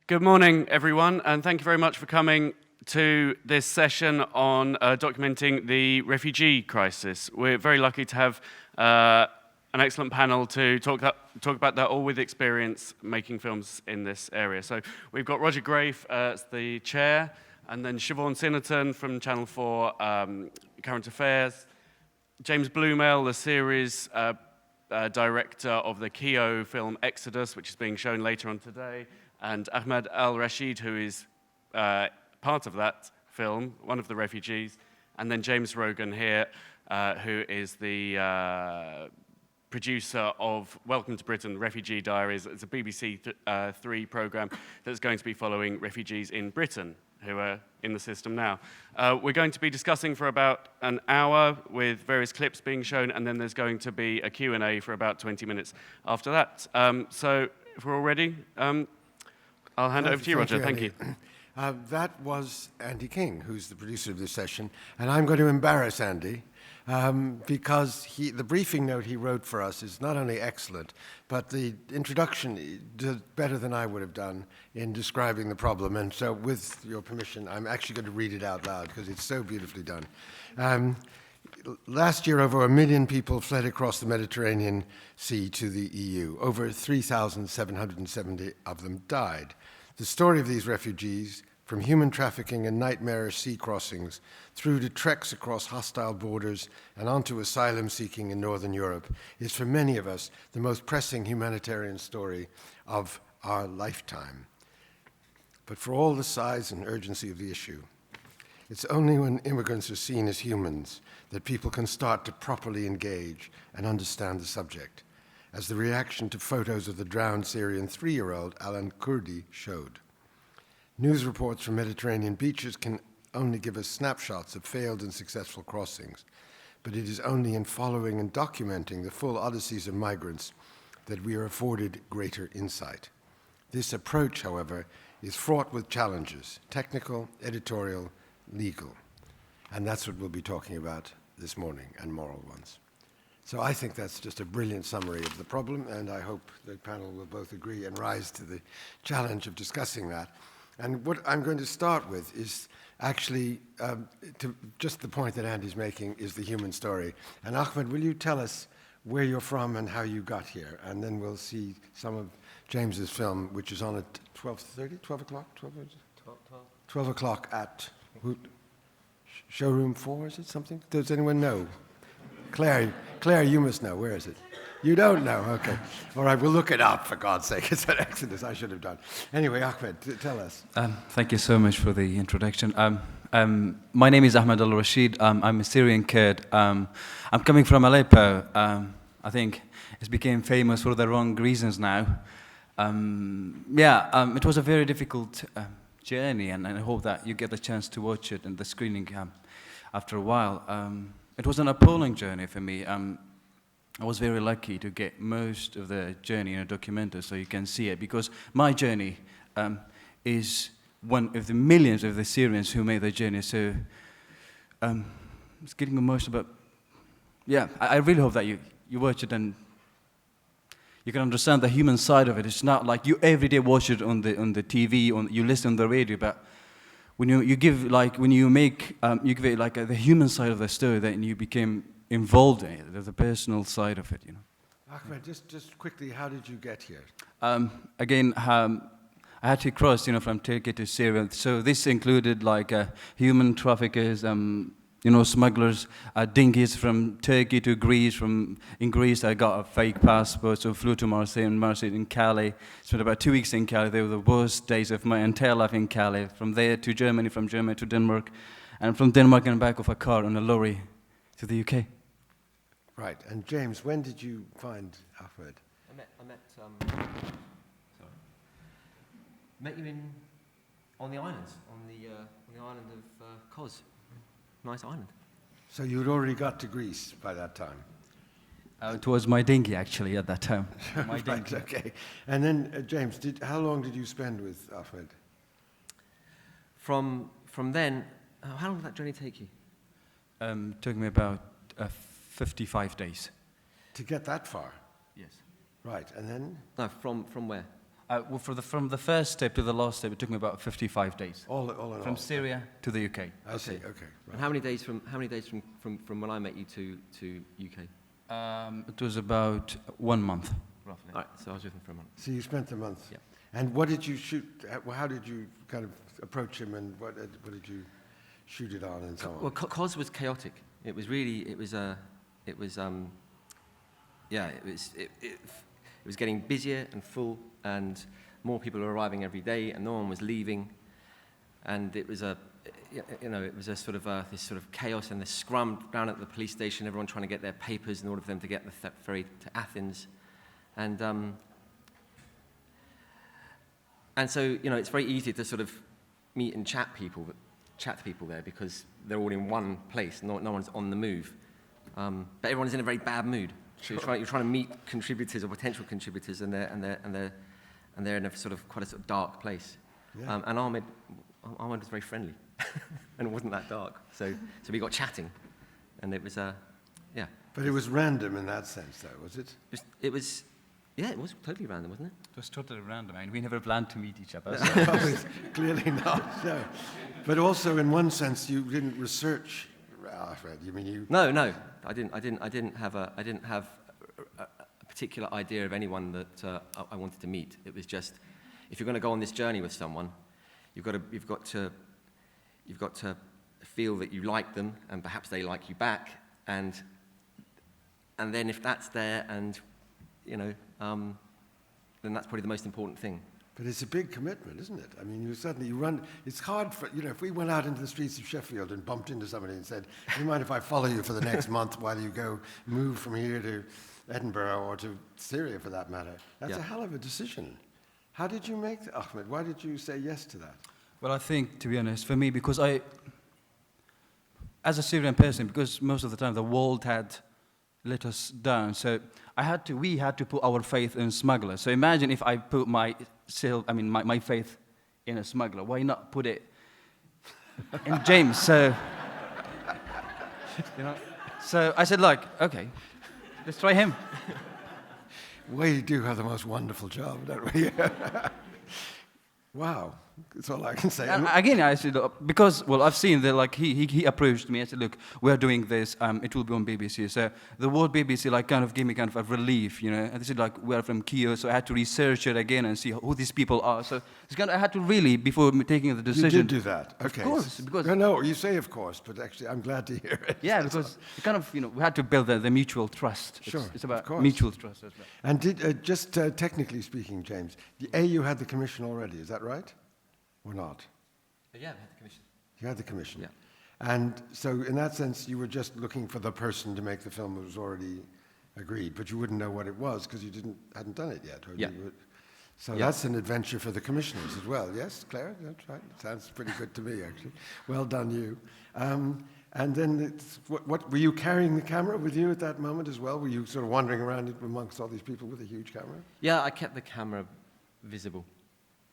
Good morning, everyone, and thank you very much for coming to this session on documenting the refugee crisis. We're very lucky to have an excellent panel to talk about that, all with experience making films in this area. So we've got Roger Graef as the chair, and then Siobhan Sinnerton from Channel 4 Current Affairs, James Bluemel, the series director of the Keo film Exodus, which is being shown later on today, and Ahmad Al-Rashid, who is part of that film, one of the refugees, and then James Rogan here, who is the producer of Welcome to Britain, Refugee Diaries. It's a BBC 3 programme that's going to be following refugees in Britain who are in the system now. We're going to be discussing for about an hour with various clips being shown, and then there's going to be a Q&A for about 20 minutes after that. So if we're all ready, I'll hand it over to you, Roger. Thank you. That was Andy King, who's the producer of this session, and I'm going to embarrass Andy because the briefing note he wrote for us is not only excellent, but the introduction did better than I would have done in describing the problem. And so, with your permission, I'm actually going to read it out loud because it's so beautifully done. Last year, over 1 million people fled across the Mediterranean Sea to the EU. Over 3,770 of them died. The story of these refugees, from human trafficking and nightmarish sea crossings through to treks across hostile borders and onto asylum-seeking in Northern Europe, is for many of us the most pressing humanitarian story of our lifetime. But for all the size and urgency of the issue, it's only when immigrants are seen as humans that people can start to properly engage and understand the subject, as the reaction to photos of the drowned Syrian 3-year-old Alan Kurdi showed. News reports from Mediterranean beaches can only give us snapshots of failed and successful crossings, but it is only in following and documenting the full odysseys of migrants that we are afforded greater insight. This approach, however, is fraught with challenges, technical, editorial, legal. And that's what we'll be talking about this morning, and moral ones. So I think that's just a brilliant summary of the problem, and I hope the panel will both agree and rise to the challenge of discussing that. And what I'm going to start with is actually, just the point that Andy's making is the human story. And Ahmed, will you tell us where you're from and how you got here? And then we'll see some of James's film, which is on at 12:30, 12 o'clock? 12 o'clock at Showroom 4, is it something? Does anyone know? Claire, you must know. Where is it? You don't know? Okay. All right, we'll look it up, for God's sake. It's an Exodus I should have done. Anyway, Ahmed, tell us. Thank you so much for the introduction. My name is Ahmad Al-Rashid. I'm a Syrian kid. I'm coming from Aleppo. I think it became famous for the wrong reasons now. It was a very difficult journey, and I hope that you get the chance to watch it in the screening after a while. It was an appalling journey for me. I was very lucky to get most of the journey in a documentary so you can see it, because my journey is one of the millions of the Syrians who made the journey. So it's getting emotional, but I really hope that you watch it and you can understand the human side of it. It's not like you every day watch it on the TV, you listen on the radio, but when you give it like the human side of the story, then you became involved in it, the personal side of it, you know. Ahmed, just quickly, how did you get here? I had to cross, from Turkey to Syria. So this included human traffickers, smugglers, dinghies from Turkey to Greece. In Greece, I got a fake passport, so flew to Marseille, and Marseille in Calais. Spent about 2 weeks in Calais. They were the worst days of my entire life in Calais. From there to Germany, from Germany to Denmark, and from Denmark in the back of a car on a lorry to the UK. Right, and James, when did you find Ahmed? Met you on the islands, on the island of Kos. Nice island. So you'd already got to Greece by that time? It was my dinghy, actually, at that time. My right, dinghy. Okay. And then, James, how long did you spend with Ahmed? From then, how long did that journey take you? Took me about 55 days. To get that far? Yes. Right, and then? No, from where? Well, from the first step to the last step, it took me about 55 days. All in all. From Syria to the UK. I see. Okay. Right. And how many days from when I met you to UK? It was about 1 month, roughly. All right, so I was with him for a month. So you spent a month. Yeah. And what did you shoot? How did you kind of approach him, and what did you shoot it on, and so on? Well, Cos was chaotic. It was getting busier and full, and more people were arriving every day, and no one was leaving, and it was sort of this sort of chaos and this scrum down at the police station, everyone trying to get their papers in order for them to get the ferry to Athens, and so it's very easy to sort of meet and chat to people there because they're all in one place, no one's on the move, but everyone's in a very bad mood. So you're trying to meet contributors or potential contributors, and they're in a sort of quite a sort of dark place. Yeah. And Ahmad was very friendly, and it wasn't that dark. So we got chatting, and it was yeah. But it was random in that sense, though, was it? It was totally random, wasn't it? It was totally random. I mean, we never planned to meet each other. Clearly not. No. But also, in one sense, you didn't research. Alfred, you mean you? No, I didn't have a particular idea of anyone that I wanted to meet. It was just, if you're going to go on this journey with someone, you've got to feel that you like them, and perhaps they like you back, and then if that's there, and then that's probably the most important thing. But it's a big commitment, isn't it? I mean, you run. It's hard for if we went out into the streets of Sheffield and bumped into somebody and said, "Do you mind if I follow you for the next month while you move from here to Edinburgh or to Syria, for that matter?" That's a hell of a decision. How did you make that, Ahmed? Why did you say yes to that? Well, I think, to be honest, for me, because as a Syrian person, because most of the time the world had let us down, so we had to put our faith in smugglers. So imagine if I put my faith in a smuggler. Why not put it in James? So, so I said, okay, let's try him. We do have the most wonderful job, don't we? Wow, that's all I can say. Again, I said, because, I've seen that, he approached me. I said, look, we're doing this. It will be on BBC. So the word BBC, kind of gave me kind of a relief, And they said, we're from Keo, so I had to research it again and see who these people are. So it's I had to really, before taking the decision. You did do that, okay. Of course, because... No, you say of course, but actually I'm glad to hear it. Yeah, because we had to build the mutual trust. Sure, it's about mutual trust as well. And just technically speaking, James, you had the commission already, is that right? Or not? Yeah, we had the commission. You had the commission? Yeah. And so in that sense, you were just looking for the person to make the film that was already agreed, but you wouldn't know what it was because you hadn't done it yet. That's an adventure for the commissioners as well. Yes, Claire? That's right. Sounds pretty good to me, actually. Well done, you. And then, what were you carrying the camera with you at that moment as well? Were you sort of wandering around amongst all these people with a huge camera? Yeah, I kept the camera visible.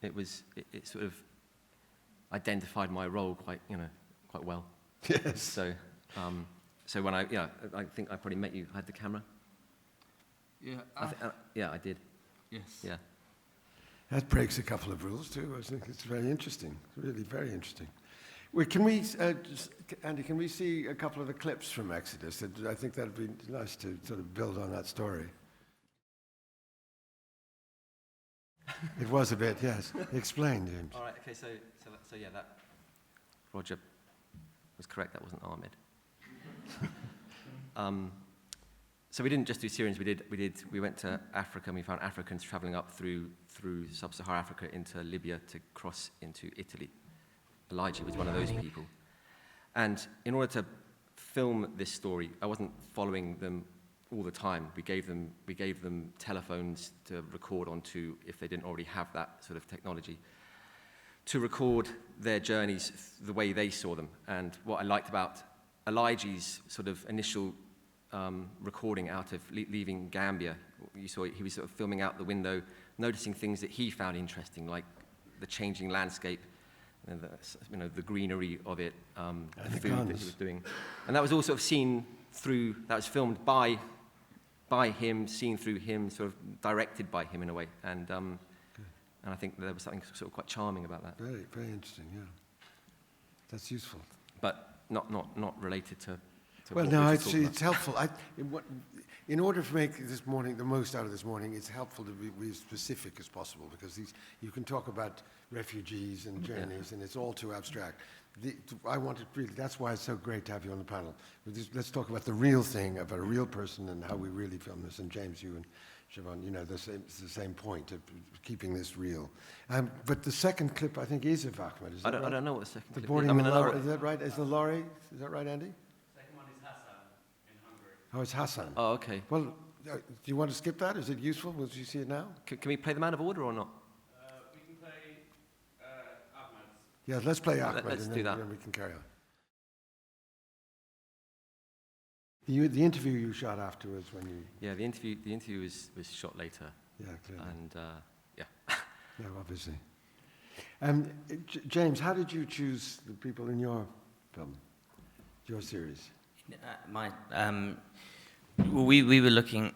It sort of identified my role quite well. Yes. So when I think I probably met you. I had the camera. Yeah. I did. Yes. Yeah. That breaks a couple of rules too. I think it's very interesting. Really very interesting. Andy, can we see a couple of the clips from Exodus? I think that'd be nice to sort of build on that story. It was a bit, yes. Explain, James. All right. Okay. So yeah, that Roger was correct. That wasn't Ahmed. So we didn't just do Syrians. We went to Africa, and we found Africans traveling up through sub-Saharan Africa into Libya to cross into Italy. Elijah was one of those people. And in order to film this story, I wasn't following them all the time. We gave them telephones to record onto, if they didn't already have that sort of technology, to record their journeys the way they saw them. And what I liked about Elijah's sort of initial recording out of leaving Gambia, you saw he was sort of filming out the window, noticing things that he found interesting, like the changing landscape, and the greenery of it, the food that he was doing. And that was all sort of seen through, that was filmed by him, seen through him, sort of directed by him in a way. And And I think there was something sort of quite charming about that. Very, very interesting, yeah. That's useful. But not related to Well, what no, we just it's talked about. helpful. In order to make this morning the most out of this morning, it's helpful to be as specific as possible, because you can talk about refugees and journeys, and it's all too abstract. I wanted really, that's why it's so great to have you on the panel. Let's talk about the real thing, about a real person and how we really film this. And James, you and Siobhan, it's the same point of keeping this real. But the second clip, I think, is of Ahmad. Is that right? I don't know what the second clip boarding is. I mean, the I know lorry, is that right? Is the lorry? Is that right, Andy? Second one is Hassan in Hungary. Oh, it's Hassan. Oh, okay. Well, do you want to skip that? Is it useful? Will you see it now? Can we play the Man of Order or not? We can play Ahmad's. Yeah, let's play Ahmad, let's and do then that. we can carry on. The interview you shot afterwards when you... Yeah, the interview was shot later, Yeah, clearly. and yeah. Yeah, obviously. James, how did you choose the people in your film, your series? We were looking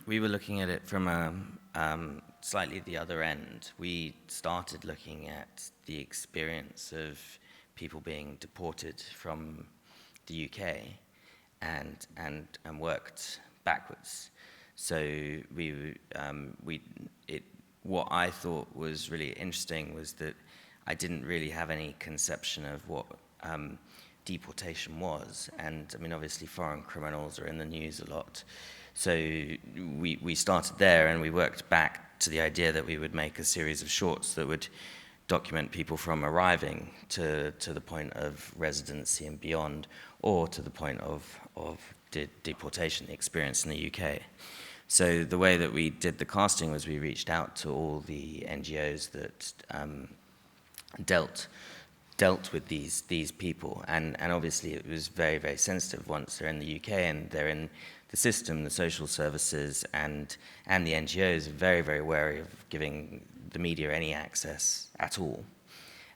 we were looking at it from slightly the other end. We started looking at the experience of people being deported from the UK and worked backwards. So what I thought was really interesting was that I didn't really have any conception of what deportation was. And I mean, obviously foreign criminals are in the news a lot. So we started there, and we worked back to the idea that we would make a series of shorts that would document people from arriving to the point of residency and beyond, or to the point of deportation, the experience in the UK. So the way that we did the casting was we reached out to all the NGOs that dealt with these people, and obviously it was very, very sensitive once they're in the UK and they're in the system. The social services and the NGOs are very, very wary of giving the media any access at all.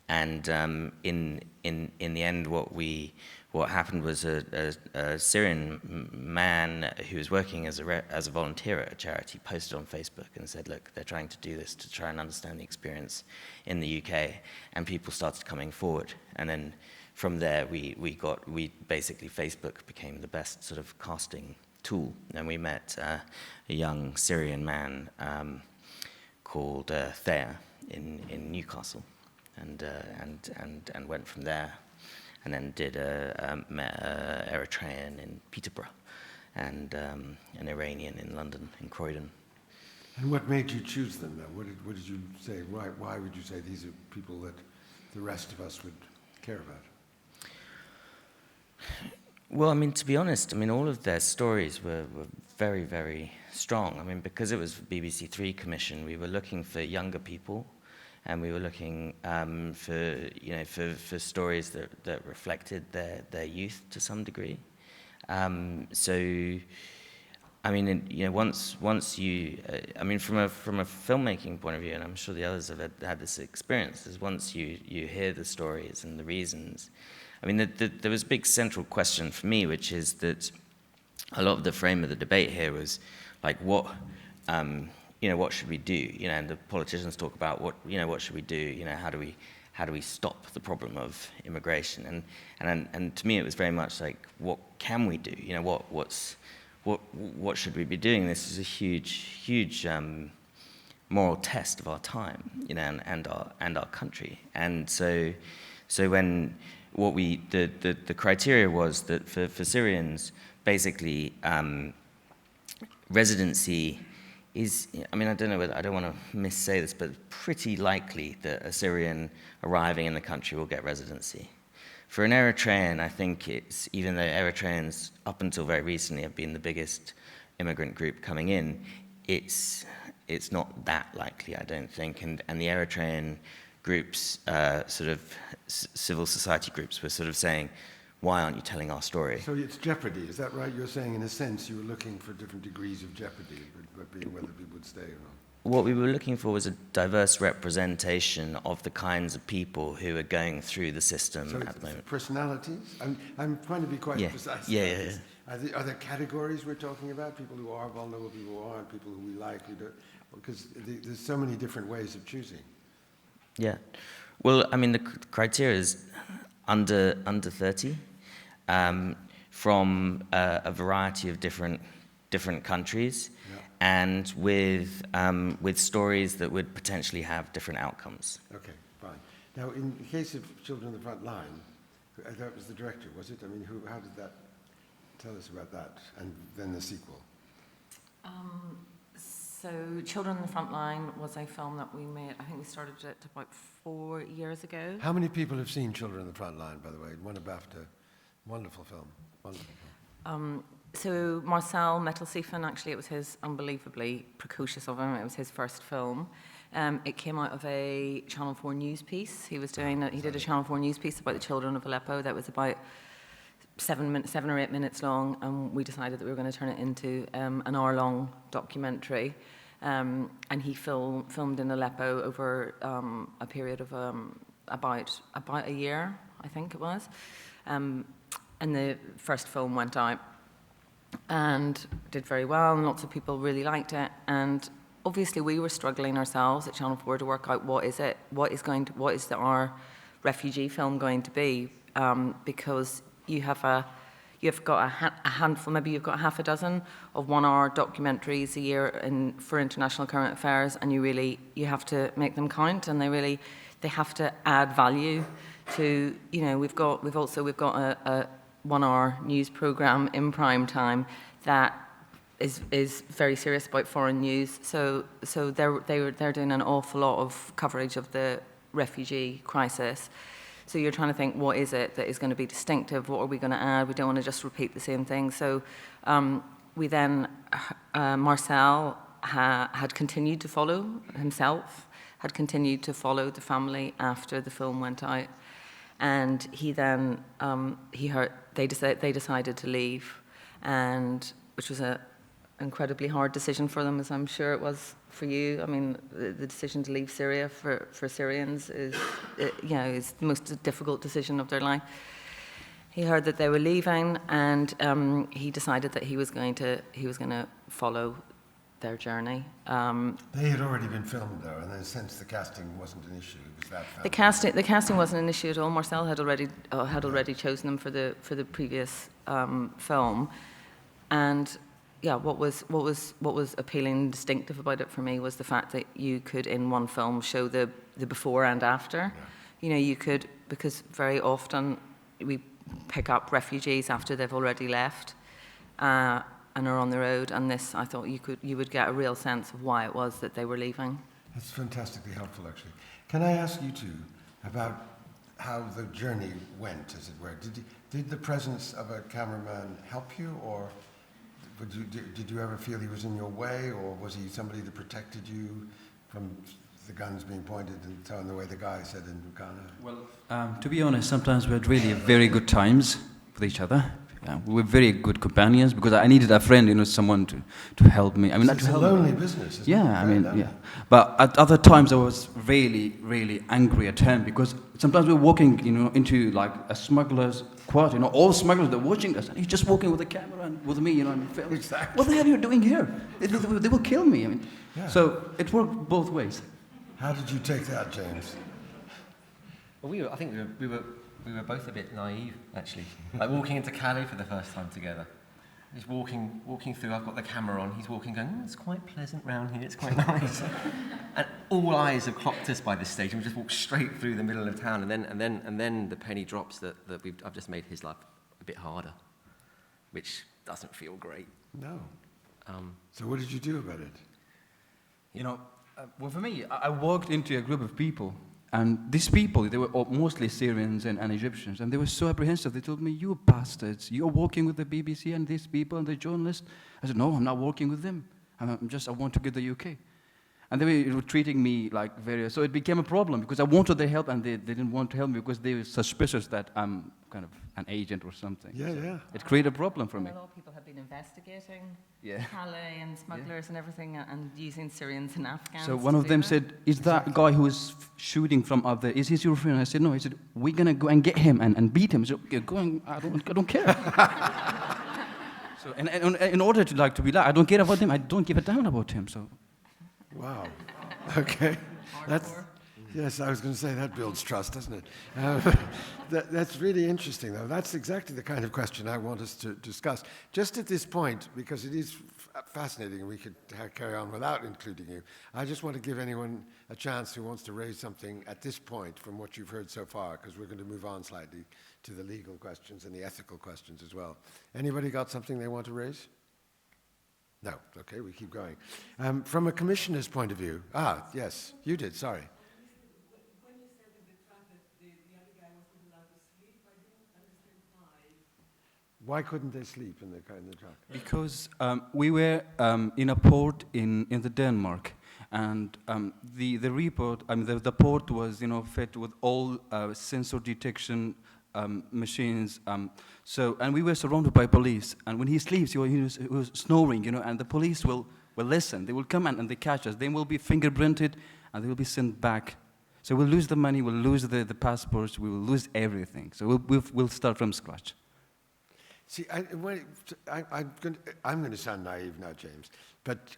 And in the end, what happened was a Syrian man who was working as a volunteer at a charity posted on Facebook and said, look, they're trying to do this to try and understand the experience in the UK, and people started coming forward. And then from there, we basically, Facebook became the best sort of casting tool. And we met a young Syrian man called Thea in Newcastle, and went from there. And then met an Eritrean in Peterborough, and an Iranian in London, in Croydon. And what made you choose them, though? What did you say? Why would you say these are people that the rest of us would care about? Well, I mean, to be honest, I mean, all of their stories were very, very strong. I mean, because it was BBC Three commission, we were looking for younger people, and we were looking for stories that reflected their youth to some degree. So, I mean, once you, I mean, from a filmmaking point of view, and I'm sure the others have had this experience, is once you hear the stories and the reasons. I mean, there was a big central question for me, which is that a lot of the frame of the debate here was like, what should we do? And the politicians talk about what should we do? How do we stop the problem of immigration? And to me, it was very much like, what can we do? What should we be doing? This is a huge moral test of our time, and our country. And so when the criteria was that for Syrians, basically, residency is, I mean, I don't want to missay this, but pretty likely that a Syrian arriving in the country will get residency. For an Eritrean, I think it's, even though Eritreans up until very recently have been the biggest immigrant group coming in, it's not that likely, I don't think. And the Eritrean groups, sort of civil society groups, were sort of saying, why aren't you telling our story? So it's jeopardy, is that right? You're saying, in a sense, you were looking for different degrees of jeopardy, but being whether people would stay or not. What we were looking for was a diverse representation of the kinds of people who are going through the system at the moment. Personalities? I'm trying to be quite precise. Yeah. Are there categories we're talking about? People who are vulnerable, people who aren't, people who we like, who don't? Because there's so many different ways of choosing. Yeah. Well, I mean, the criteria is under 30, from a variety of different countries, and with stories that would potentially have different outcomes. Okay, fine. Now, in the case of Children on the Front Line, that was the director, was it? I mean, how did that? Tell us about that, and then the sequel. So Children on the Front Line was a film that we made, I think we started it about 4 years ago. How many people have seen Children on the Front Line, by the way? Won a BAFTA. Wonderful film. Wonderful film. So Marcel Mettelseefen, actually, it was his, unbelievably precocious of him, it was his first film. It came out of a Channel 4 news piece. He did a Channel 4 news piece about the children of Aleppo that was about 7 or 8 minutes long, and we decided that we were going to turn it into an hour-long documentary. And he filmed in Aleppo over a period of about a year, I think it was. And the first film went out and did very well, and lots of people really liked it. And obviously, we were struggling ourselves at Channel 4 to work out what is our refugee film going to be, because you've got a handful, maybe you've got half a dozen of 1-hour documentaries a year for international current affairs, and you have to make them count, and they have to add value to, we've got a 1-hour news program in prime time that is very serious about foreign news. So they're doing an awful lot of coverage of the refugee crisis. So you're trying to think, what is it that is going to be distinctive? What are we going to add? We don't want to just repeat the same thing. So we then, Marcel had continued to follow himself, had continued to follow the family after the film went out. And he then, they decided to leave, and which was an incredibly hard decision for them, as I'm sure it was for you. I mean, the decision to leave Syria for Syrians is the most difficult decision of their life. He heard that they were leaving, and he decided that he was going to follow their journey. They had already been filmed, though, and then since the casting wasn't an issue, it was that film. The casting wasn't an issue at all. Marcel had already chosen them for the previous film, and yeah, what was appealing and distinctive about it for me was the fact that you could, in one film, show the before and after. Yeah. You could, because very often we pick up refugees after they've already left and are on the road, and this, I thought you would get a real sense of why it was that they were leaving. That's fantastically helpful, actually. Can I ask you two about how the journey went, as it were? Did the presence of a cameraman help you, or did you ever feel he was in your way, or was he somebody that protected you from the guns being pointed and so on, the way the guy said in Ghana? Well, to be honest, sometimes we had really very good times with each other. We were very good companions, because I needed a friend, someone to help me. I mean, it's a lonely business, isn't it? Yeah, I mean, yeah. But at other times I was really, really angry at him, because sometimes we were walking, into like a smuggler's quarter. All smugglers, they're watching us, and he's just walking with a camera and with me, and filming. Exactly. What the hell are you doing here? They will kill me. I mean, yeah. So it worked both ways. How did you take that, James? Well, I think we were both a bit naive, actually. Like walking into Calais for the first time together. Just walking through, I've got the camera on, he's walking going, it's quite pleasant round here, it's quite nice. And all eyes have clocked us by this stage, and we just walk straight through the middle of town, and then the penny drops that I've just made his life a bit harder, which doesn't feel great. No. So what did you do about it? Well, for me, I walked into a group of people, and these people, they were mostly Syrians and Egyptians, and they were so apprehensive. They told me, you bastards, you're working with the BBC and these people and the journalists. I said, no, I'm not working with them. I want to get the UK. And they were treating me like so it became a problem, because I wanted their help, and they didn't want to help me because they were suspicious that I'm kind of an agent or something. Yeah, so yeah. It created a problem for me. A lot of people have been investigating Calais and smugglers and everything, and using Syrians and Afghans. So one of them said, is that guy who is shooting from up there, is he your friend? I said, no. He said, we're going to go and get him and beat him. So you're going, I don't care. So in order to be like, I don't care about him, I don't give a damn about him. So Wow. Okay. Yes, I was going to say that builds trust, doesn't it? That's really interesting, though. That's exactly the kind of question I want us to discuss. Just at this point, because it is fascinating, and we could carry on without including you, I just want to give anyone a chance who wants to raise something at this point from what you've heard so far, because we're going to move on slightly to the legal questions and the ethical questions as well. Anybody got something they want to raise? No. Okay, we keep going. From a commissioner's point of view, yes, you did, sorry. Why couldn't they sleep in the truck? Because we were in a port in the Denmark, and the report, the port was fit with all sensor detection machines. And we were surrounded by police. And when he sleeps, he was snoring, and the police will listen. They will come and they catch us. They will be fingerprinted, and they will be sent back. So we'll lose the money, we'll lose the passports, we will lose everything. So we'll start from scratch. See, I'm going to sound naive now, James, but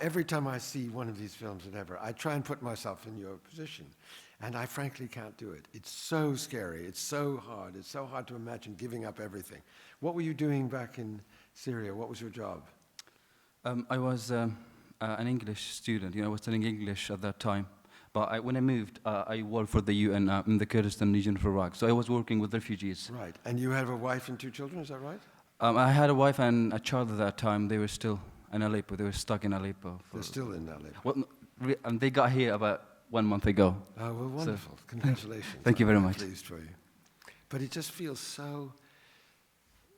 every time I see one of these films, I try and put myself in your position, and I frankly can't do it. It's so scary. It's so hard. It's so hard to imagine giving up everything. What were you doing back in Syria? What was your job? I was an English student. I was studying English at that time. But when I moved, I worked for the UN in the Kurdistan region of Iraq. So I was working with refugees. Right. And you have a wife and 2 children, is that right? I had a wife and a child at that time. They were still in Aleppo. They were stuck in Aleppo. They're still in Aleppo. Well, and they got here about 1 month ago. Oh, well, wonderful. So, congratulations. Thank you very much. I'm pleased for you. But it just feels so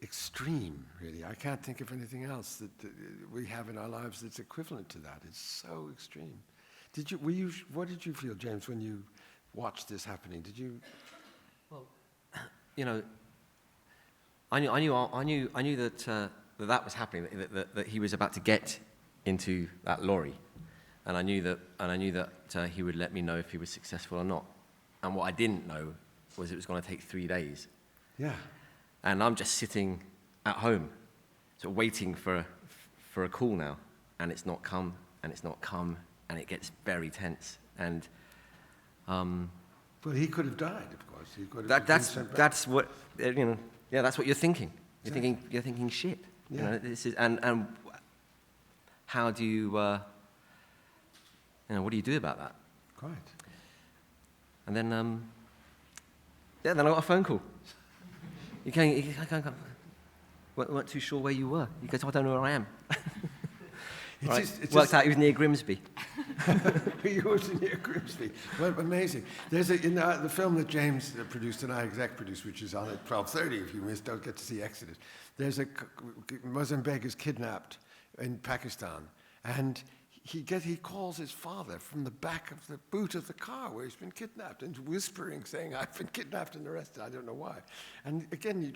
extreme, really. I can't think of anything else that we have in our lives that's equivalent to that. It's so extreme. What did you feel, James, when you watched this happening? Did you? Well, I knew that was happening. That he was about to get into that lorry, and I knew that he would let me know if he was successful or not. And what I didn't know was it was going to take 3 days. Yeah. And I'm just sitting at home, sort of waiting for a call now, and it's not come, and it's not come. And it gets very tense, and well, he could have died, of course. He could have that's what Yeah, that's what you're thinking. You're thinking shit. Yeah. This is and how do you what do you do about that? Quite. And then then I got a phone call. You weren't too sure where you were. You go, I don't know where I am. Worked out he was near Grimsby. He was near Grimsby. Well, amazing. There's in the film that James produced and I exec produced, which is on at 12:30. If you don't get to see Exodus. There's Mozambique is kidnapped in Pakistan, and he calls his father from the back of the boot of the car where he's been kidnapped and whispering, saying, "I've been kidnapped and arrested. I don't know why." And again,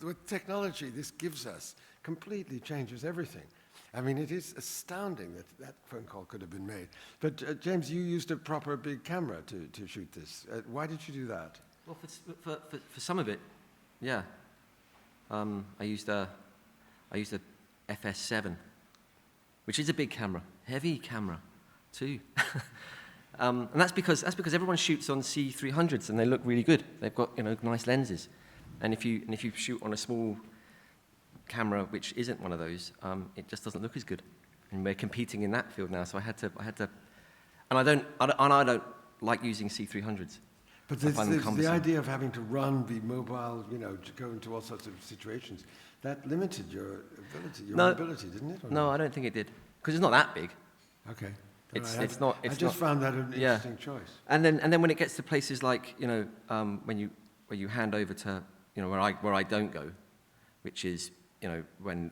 with technology, this gives us completely changes everything. I mean, it is astounding that phone call could have been made. But James, you used a proper big camera to shoot this. Why did you do that? Well, for some of it, yeah. I used a FS7, which is a big camera, heavy camera, too. And that's because everyone shoots on C300s and they look really good. They've got nice lenses, and if you shoot on a small camera which isn't one of those, it just doesn't look as good. And we're competing in that field now, so I had to, and I don't like using C300s. But the idea of having to run, be mobile, to go into all sorts of situations, that limited your mobility, didn't it? No, I don't think it did, because it's not that big. Okay. It's not. I just found that an interesting choice. And then when it gets to places like where you hand over to where I don't go, which is when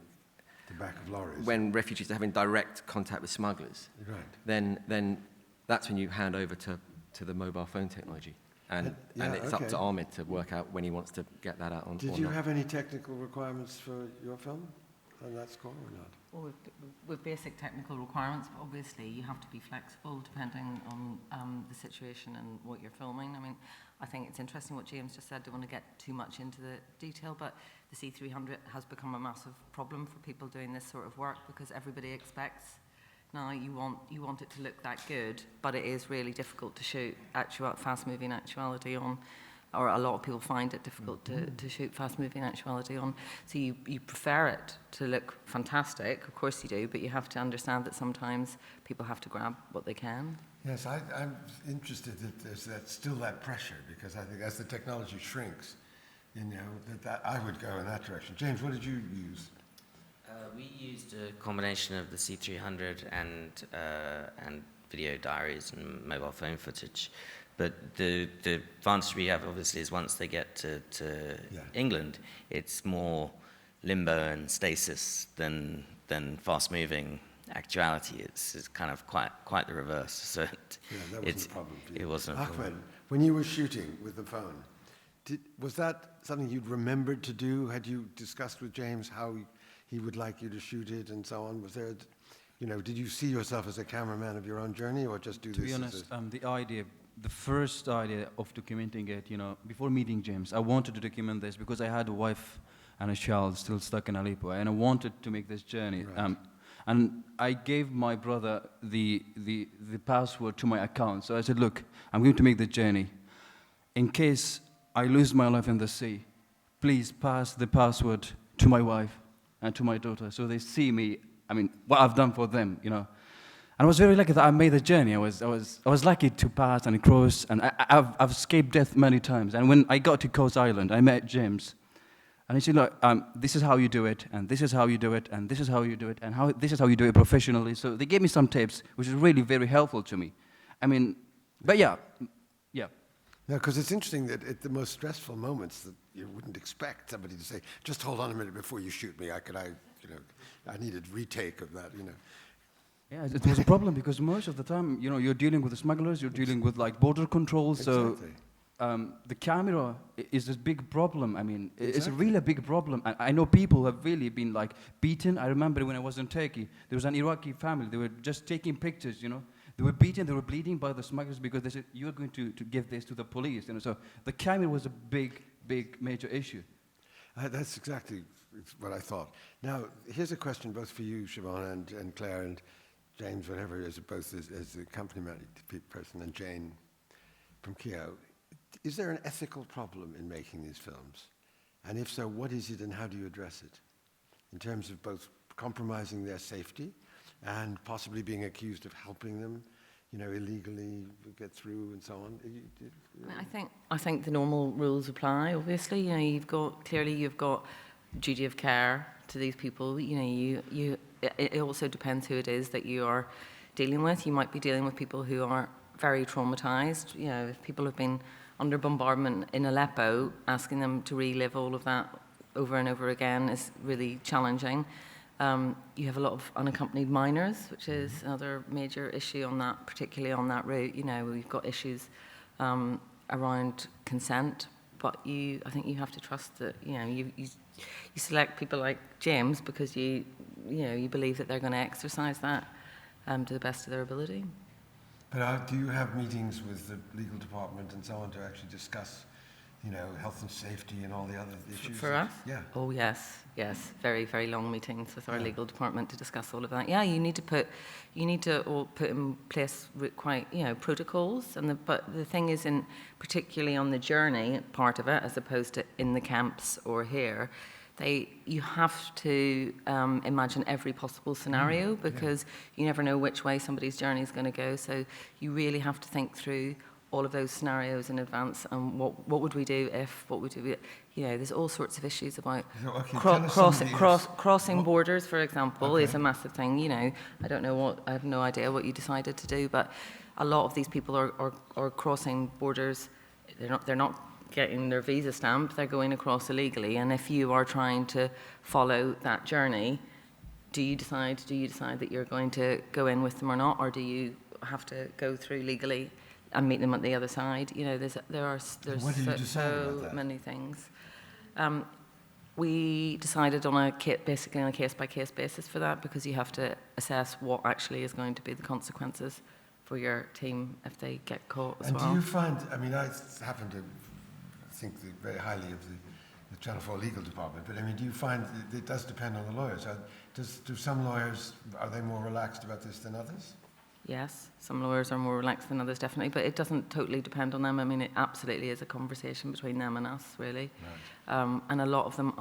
the back of lorries, when refugees are having direct contact with smugglers, right? Then that's when you hand over to the mobile phone technology, and it's up to Ahmed to work out when he wants to get that out on. Did you have any technical requirements for your film on that score or not? Well, with basic technical requirements, but obviously you have to be flexible depending on the situation and what you're filming. I mean, I think it's interesting what James just said. Don't want to get too much into the detail, but the C300 has become a massive problem for people doing this sort of work because everybody expects Now you want it to look that good, but it is really difficult to shoot fast-moving actuality on, or a lot of people find it difficult to shoot fast-moving actuality on. So you prefer it to look fantastic, of course you do, but you have to understand that sometimes people have to grab what they can. Yes, I'm interested that there's still that pressure, because I think as the technology shrinks, that I would go in that direction. James, what did you use? We used a combination of the C300 and video diaries and mobile phone footage. But the advantage we have, obviously, is once they get to England, it's more limbo and stasis than fast-moving actuality. It's kind of quite the reverse. So that wasn't a problem for you. It wasn't a problem. Ahmed, when you were shooting with the phone, was that something you'd remembered to do? Had you discussed with James how he would like you to shoot it and so on? Was there, did you see yourself as a cameraman of your own journey, or just do this? To be honest, the first idea of documenting it, before meeting James, I wanted to document this because I had a wife and a child still stuck in Aleppo, and I wanted to make this journey. Right. And I gave my brother the password to my account. So I said, look, I'm going to make the journey. In case I lose my life in the sea, please pass the password to my wife and to my daughter, so they see me, what I've done for them, And I was very lucky that I made the journey. I was lucky to pass and cross, and I've escaped death many times. And when I got to Coast Island, I met James. And he said, look, this is how you do it, and this is how you do it, and this is how you do it, and this is how you do it professionally. So they gave me some tips, which is really very helpful to me. But yeah. No, because it's interesting that at the most stressful moments that you wouldn't expect somebody to say, just hold on a minute before you shoot me. I needed retake of that, Yeah, it was a problem because most of the time, you're dealing with the smugglers, you're dealing with border control. Exactly. So the camera is a big problem. It's Exactly. really a big problem. I know people who have really been beaten. I remember when I was in Turkey, there was an Iraqi family. They were just taking pictures, They were beaten, they were bleeding by the smugglers because they said, you're going to give this to the police. So the camera was a big, major issue. That's exactly what I thought. Now, here's a question both for you, Siobhan, and Claire, and James, whatever it is, both as the company person, and Jane from Keo. Is there an ethical problem in making these films? And if so, what is it and how do you address it? In terms of both compromising their safety and possibly being accused of helping them, illegally get through and so on. I think the normal rules apply. Obviously, you've got duty of care to these people. It also depends who it is that you are dealing with. You might be dealing with people who are very traumatized. If people have been under bombardment in Aleppo, asking them to relive all of that over and over again is really challenging. You have a lot of unaccompanied minors, which is another major issue on that, particularly on that route. We've got issues around consent, but I think you have to trust that. You select people like James because you believe that they're going to exercise that to the best of their ability. But do you have meetings with the legal department and so on to actually discuss, health and safety and all the other issues? For us? Yeah. Oh, yes. Very, very long meetings with our legal department to discuss all of that. Yeah, you need to all put in place quite, protocols. But the thing is, particularly on the journey part of it, as opposed to in the camps or here, you have to imagine every possible scenario because you never know which way somebody's journey is going to go. So you really have to think through all of those scenarios in advance and what would we do if, what would we, there's all sorts of issues about crossing borders, for example, is a massive thing. I have no idea what you decided to do, but a lot of these people are crossing borders. They're not getting their visa stamp, they're going across illegally, and if you are trying to follow that journey, do you decide that you're going to go in with them or not, or do you have to go through legally and meet them at the other side? There's so many things. We decided basically on a case-by-case basis for that, because you have to assess what actually is going to be the consequences for your team if they get caught as well. And do you find, I happen to think very highly of the Channel 4 legal department, but I mean, do you find it does depend on the lawyers? Do some lawyers, are they more relaxed about this than others? Yes, some lawyers are more relaxed than others, definitely, but it doesn't totally depend on them. I mean, it absolutely is a conversation between them and us, really. Right. And a lot of them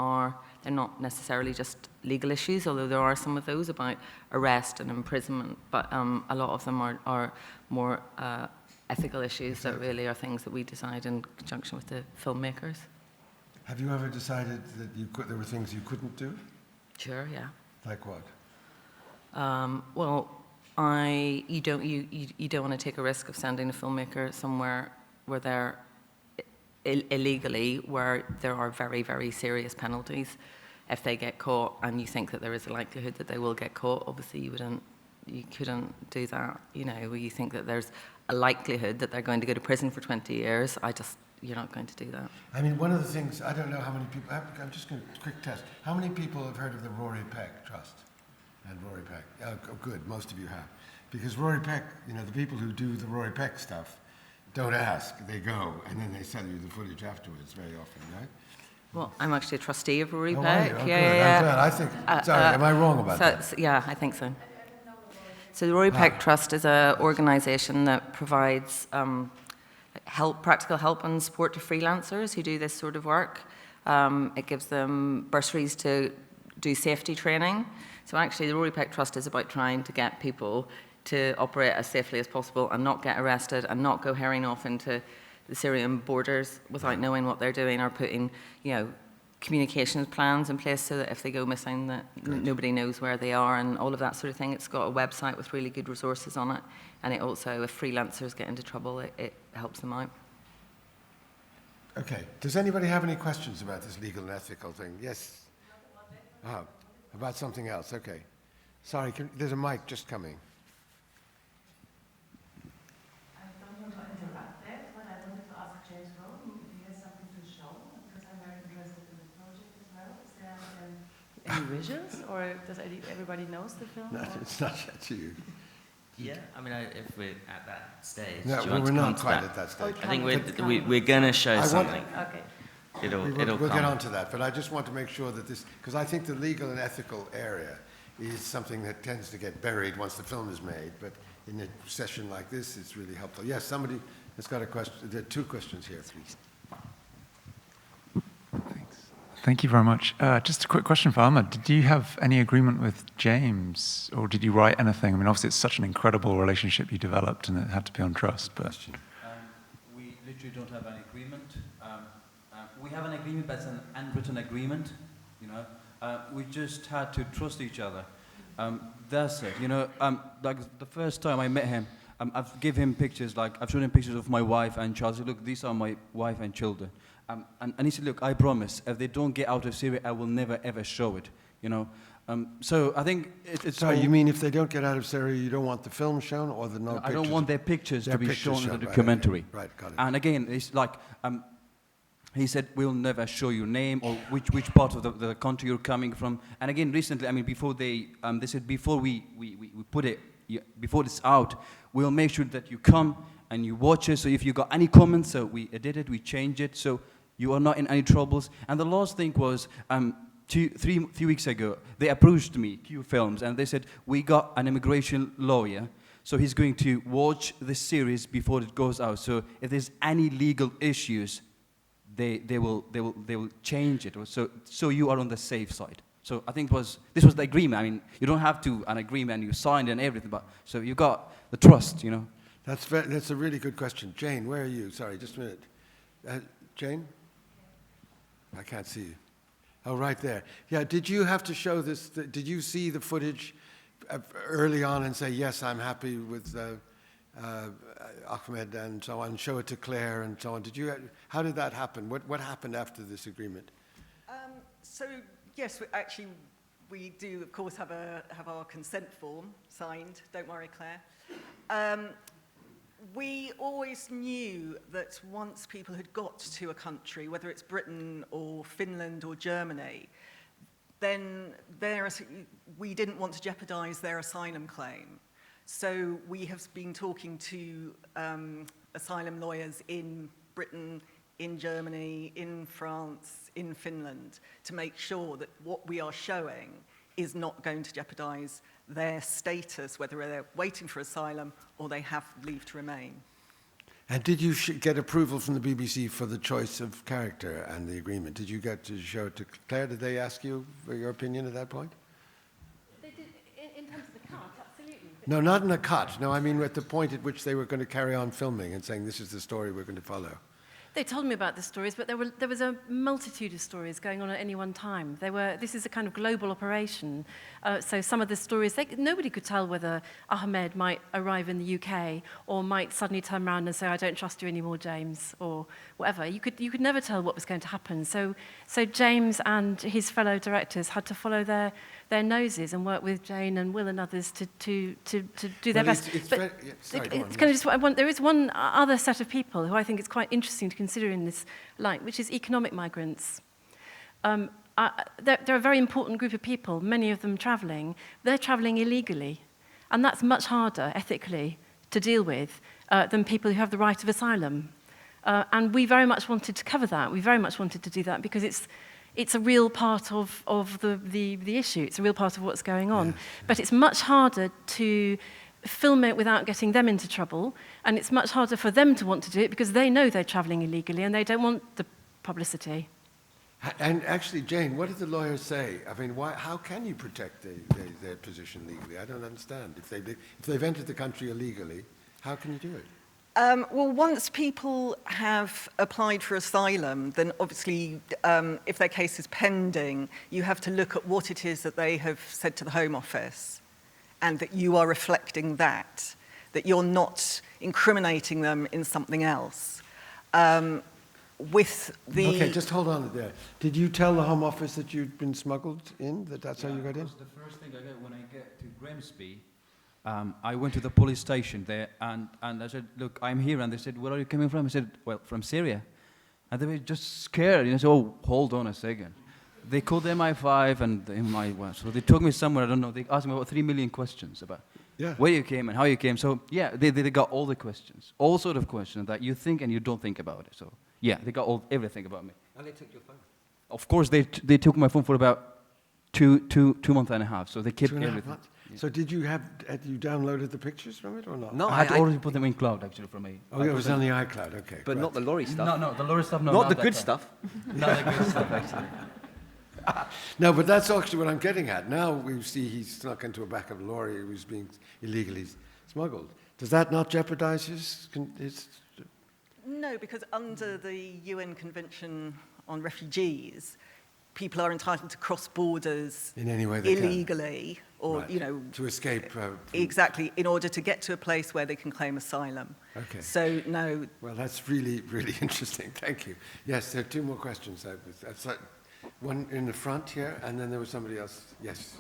they're not necessarily just legal issues, although there are some of those about arrest and imprisonment, but a lot of them are more ethical issues that really are things that we decide in conjunction with the filmmakers. Have you ever decided that there were things you couldn't do? Sure, yeah. Like what? Well, you don't want to take a risk of sending a filmmaker somewhere where they're illegally, where there are very, very serious penalties. If they get caught and you think that there is a likelihood that they will get caught, obviously you couldn't do that. You know, where you think that there's a likelihood that they're going to go to prison for 20 years, you're not going to do that. I mean, one of the things, I don't know how many people, I'm just going to quick test. How many people have heard of the Rory Peck Trust? And Rory Peck, oh, good, most of you have. Because Rory Peck, you know, the people who do the Rory Peck stuff don't ask, they go, and then they sell you the footage afterwards very often, right? Well, I'm actually a trustee of Rory Oh, Peck. are you? Oh, Yeah, good. yeah. I'm glad. I think, sorry, am I wrong about that? Yeah, I think so. So the Rory Peck Trust is an organisation that provides practical help and support to freelancers who do this sort of work. It gives them bursaries to do safety training. So actually the Rory Peck Trust is about trying to get people to operate as safely as possible and not get arrested and not go herring off into the Syrian borders without knowing what they're doing, or putting, you know, communications plans in place so that if they go missing, that nobody knows where they are and all of that sort of thing. It's got a website with really good resources on it, and it also, if freelancers get into trouble, it helps them out. Okay. Does anybody have any questions about this legal and ethical thing? Yes? Oh, about something else. Okay. Sorry, there's a mic just coming. I don't want to interrupt that, but I wanted to ask James Rogan if he has something to show, because I'm very interested in the project as well. Is there any visuals, or does everybody knows the film? No, it's not yet to you. Yeah, I mean, if we're at that stage, No, do you want we're to come not to quite that? at that stage. I think we're going to show something. Okay. It'll We'll come. get on to that, but I just want to make sure that this, because I think the legal and ethical area is something that tends to get buried once the film is made, but in a session like this, it's really helpful. Yes, somebody has got a question. There are two questions here, please. Thanks. Thank you very much. Just a quick question for Ahmad. Did you have any agreement with James, or did you write anything? I mean, obviously, it's such an incredible relationship you developed, and it had to be on trust, but... We literally don't have an agreement. We have an agreement, but it's an unwritten agreement, you know. We just had to trust each other. That's it, you know. Like the first time I met him, I've given him pictures, like I've shown him pictures of my wife and child. I said, look, these are my wife and children. And he said, look, I promise, if they don't get out of Syria, I will never ever show it, you know. So I think it's... Sorry, you mean if they don't get out of Syria, you don't want the film shown, or the no pictures? I don't want their pictures to be pictures shown in the right, documentary. okay. Right, got it. And again, it's like... he said, we'll never show your name or which part of the country you're coming from. And again, recently, I mean, before they said, before we put it, before it's out, we'll make sure that you come and you watch it. So if you got any comments, so we edited, we changed it, so you are not in any troubles. And the last thing was, 3 weeks ago, they approached me, Keo Films, and they said, we got an immigration lawyer, so he's going to watch the series before it goes out. So if there's any legal issues, they will change it. So you are on the safe side. So I think this was the agreement. I mean, you don't have to an agreement, you signed and everything, but so you got the trust, you know. That's a really good question. Jane, where are you? Sorry, just a minute. Jane? I can't see you. Oh, right there. Yeah, did you have to show this? Did you see the footage early on and say, yes, I'm happy with Ahmed and so on, show it to Claire and so on? How did that happen? What happened after this agreement? So yes, we do of course have our consent form signed. Don't worry, Claire. We always knew that once people had got to a country, whether it's Britain or Finland or Germany, then we didn't want to jeopardize their asylum claim. So we have been talking to asylum lawyers in Britain, in Germany, in France, in Finland, to make sure that what we are showing is not going to jeopardize their status, whether they're waiting for asylum or they have leave to remain. And did you get approval from the BBC for the choice of character and the agreement? Did you get to show it to Claire? Did they ask you for your opinion at that point? They did, in terms of the cut, absolutely. No, not in a cut. No, I mean at the point at which they were going to carry on filming and saying, this is the story we're going to follow. They told me about the stories, but there was a multitude of stories going on at any one time. This is a kind of global operation. So some of the stories, nobody could tell whether Ahmed might arrive in the UK or might suddenly turn around and say, I don't trust you anymore, James, or whatever. You could never tell what was going to happen. So James and his fellow directors had to follow their noses and work with Jane and Will and others to do their best. There is one other set of people who I think it's quite interesting to consider in this light, which is economic migrants. They're a very important group of people, many of them travelling. They're travelling illegally, and that's much harder ethically to deal with than people who have the right of asylum. And we very much wanted to cover that. We very much wanted to do that because it's a real part of the issue. It's a real part of what's going on. Yes. But it's much harder to film it without getting them into trouble, and it's much harder for them to want to do it because they know they're travelling illegally and they don't want the publicity. And actually, Jane, what did the lawyers say? I mean, how can you protect their position legally? I don't understand. If they've entered the country illegally, how can you do it? Well, once people have applied for asylum, then obviously, if their case is pending, you have to look at what it is that they have said to the Home Office, and that you are reflecting that you're not incriminating them in something else. Okay, just hold on there. Did you tell the Home Office that you'd been smuggled in, that's how you got in? The first thing I got when I get to Grimsby, I went to the police station there, and I said, look, I'm here. And they said, where are you coming from? I said, well, from Syria. And they were just scared. You know, so, oh, hold on a second. They called MI5 and the MI1. So they took me somewhere, I don't know. They asked me about 3 million questions about where you came and how you came. So, yeah, they got all the questions, all sort of questions that you think and you don't think about it. So, yeah, they got everything about me. And they took your phone? Of course, they took my phone for about two months and a half. So they kept everything. Yeah. So had you downloaded the pictures from it or not? No, I had already put them in cloud, actually, for me. Oh, it was on the iCloud, okay. But not the lorry stuff? No, the lorry stuff, no. Not the good stuff? Not the good stuff, actually. No, but that's actually what I'm getting at. Now we see he's snuck into a back of a lorry who was being illegally smuggled. Does that not jeopardize his... No, because under the UN Convention on Refugees, people are entitled to cross borders in any way they illegally, or right. To escape. Exactly, in order to get to a place where they can claim asylum. Okay. So no. Well, that's really, really interesting. Thank you. Yes, there are two more questions. That's one in the front here, and then there was somebody else. Yes.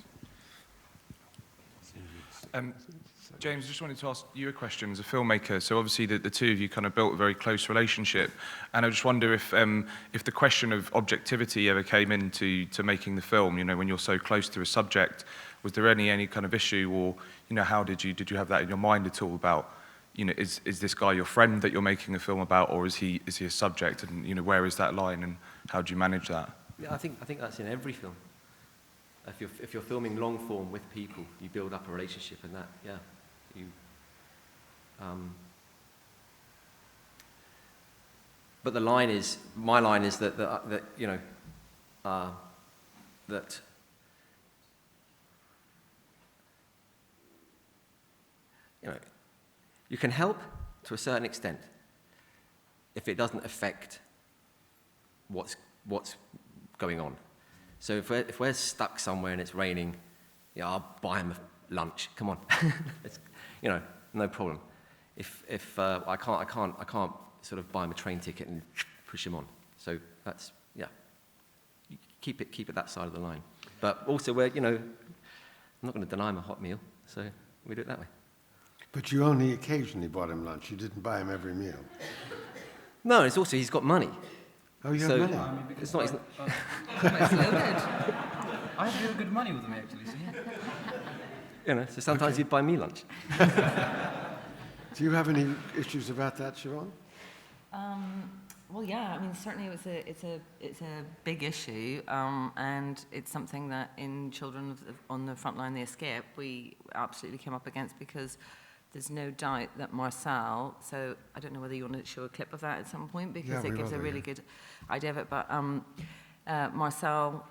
James, I just wanted to ask you a question as a filmmaker. So obviously the two of you kind of built a very close relationship, and I just wonder if the question of objectivity ever came into making the film. You know, when you're so close to a subject, was there any kind of issue, or how did you have that in your mind at all about, is this guy your friend that you're making a film about, or is he a subject, and where is that line, and how do you manage that? Yeah, I think that's in every film. If you're filming long form with people, you build up a relationship, and that, yeah. But my line is that you can help to a certain extent if it doesn't affect what's going on. So if we're stuck somewhere and it's raining, I'll buy him a lunch. Come on, no problem. If I can't sort of buy him a train ticket and push him on. So that's you keep it that side of the line. But also I'm not going to deny him a hot meal, so we do it that way. But you only occasionally bought him lunch. You didn't buy him every meal. No, it's also he's got money. Oh, you have money. I mean, it's not. I have really good money with me, actually. So, so sometimes he'd buy me lunch. Do you have any issues about that, Siobhan? Well, yeah. I mean, certainly it's a big issue, and it's something that in Children on the Front Line, the Escape, we absolutely came up against, because there's no doubt that Marcel. So I don't know whether you want to show a clip of that at some point, because it gives a really good idea of it. But Marcel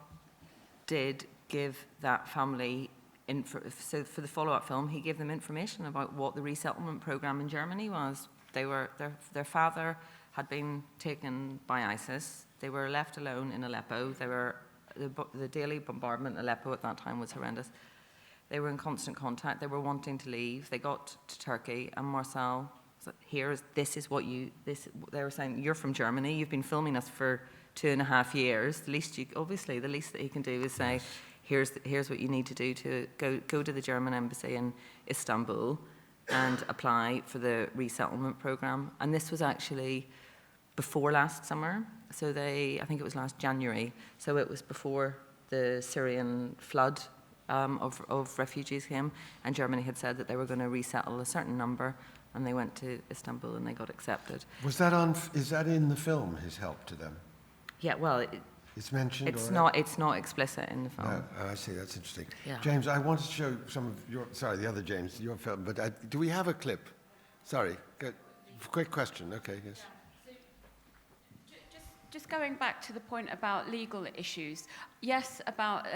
did give that family. So for the follow-up film, he gave them information about what the resettlement program in Germany was. Their father had been taken by ISIS. They were left alone in Aleppo. The daily bombardment in Aleppo at that time was horrendous. They were in constant contact. They were wanting to leave. They got to Turkey, and Marcel said, they were saying, you're from Germany. You've been filming us for 2.5 years. The least that he can do is say, here's what you need to do to go to the German embassy in Istanbul and apply for the resettlement program. And this was actually before last summer. So I think it was last January. So it was before the Syrian flood of refugees came. And Germany had said that they were going to resettle a certain number. And they went to Istanbul and they got accepted. Is that in the film, his help to them? Yeah, well, it's mentioned. It's not explicit in the film. No, I see. That's interesting. Yeah. James, I want to show some of your. Sorry, the other James, your film. But do we have a clip? Sorry, quick question. Okay, yes. Yeah. So just going back to the point about legal issues. Yes, about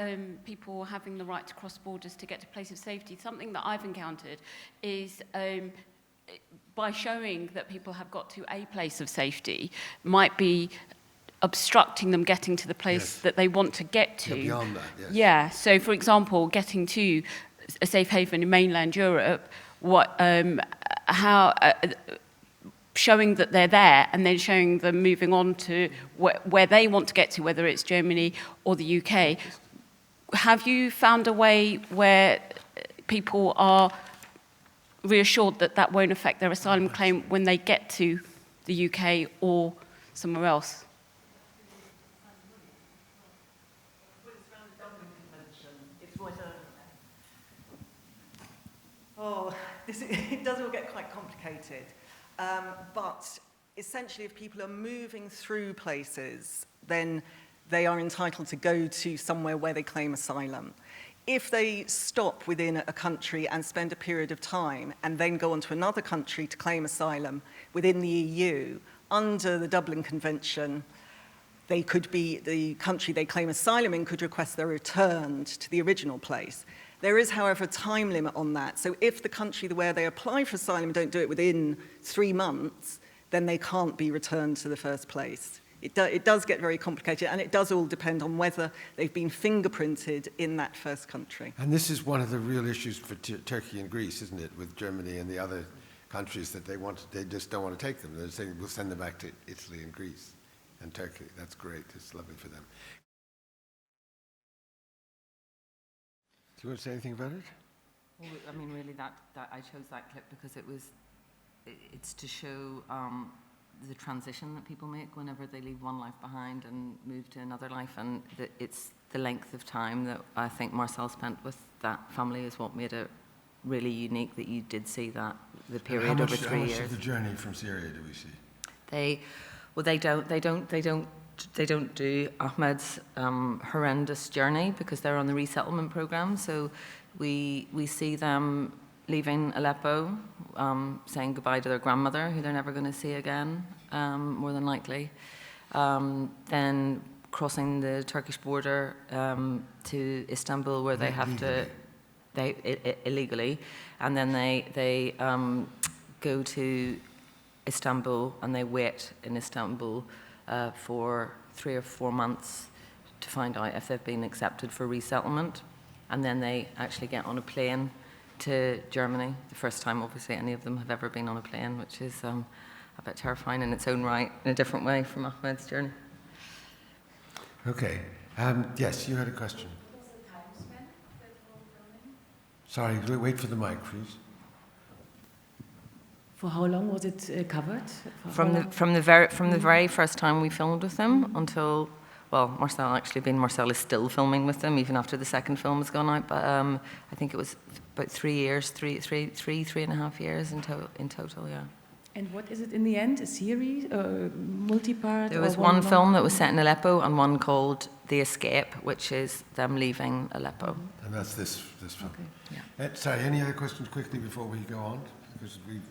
people having the right to cross borders to get to a place of safety. Something that I've encountered is. By showing that people have got to a place of safety, might be obstructing them getting to the place that they want to get to. Yeah, beyond that, yes. Yeah, so for example, getting to a safe haven in mainland Europe, showing that they're there and then showing them moving on to where they want to get to, whether it's Germany or the UK. Have you found a way where people are reassured that that won't affect their asylum claim when they get to the UK or somewhere else? It does all get quite complicated. But essentially, if people are moving through places, then they are entitled to go to somewhere where they claim asylum. If they stop within a country and spend a period of time and then go on to another country to claim asylum within the EU, under the Dublin Convention, the country they claim asylum in could request they're returned to the original place. There is, however, a time limit on that. So if the country where they apply for asylum don't do it within 3 months, then they can't be returned to the first place. It does get very complicated, and it does all depend on whether they've been fingerprinted in that first country. And this is one of the real issues for Turkey and Greece, isn't it, with Germany and the other countries that they just don't want to take them. They're saying, we'll send them back to Italy and Greece and Turkey. That's great. It's lovely for them. Do you want to say anything about it? Well, I mean, really, that I chose that clip because it's to show the transition that people make whenever they leave one life behind and move to another life, and it's the length of time that I think Marcel spent with that family is what made it really unique, that you did see that the period over 3 years. How much of the journey from Syria do we see? They don't do Ahmad's horrendous journey because they're on the resettlement program. So we see them leaving Aleppo, saying goodbye to their grandmother, who they're never going to see again, more than likely. Then crossing the Turkish border to Istanbul, where they have to, illegally, and then they go to Istanbul and they wait in Istanbul for 3 or 4 months to find out if they've been accepted for resettlement, and then they actually get on a plane to Germany, the first time, obviously, any of them have ever been on a plane, which is a bit terrifying in its own right, in a different way from Ahmad's journey. Okay. Yes, you had a question. Sorry, wait for the mic, please. For how long was it covered? From the very first time we filmed with them until, well, Marcel is still filming with them even after the second film has gone out. But I think it was about 3 years, three and a half years in total. Yeah. And what is it in the end? A series, multi-part? There was one film that was set in Aleppo and one called The Escape, which is them leaving Aleppo. And that's this film. Okay. Yeah. Sorry, any other questions quickly before we go on? Because we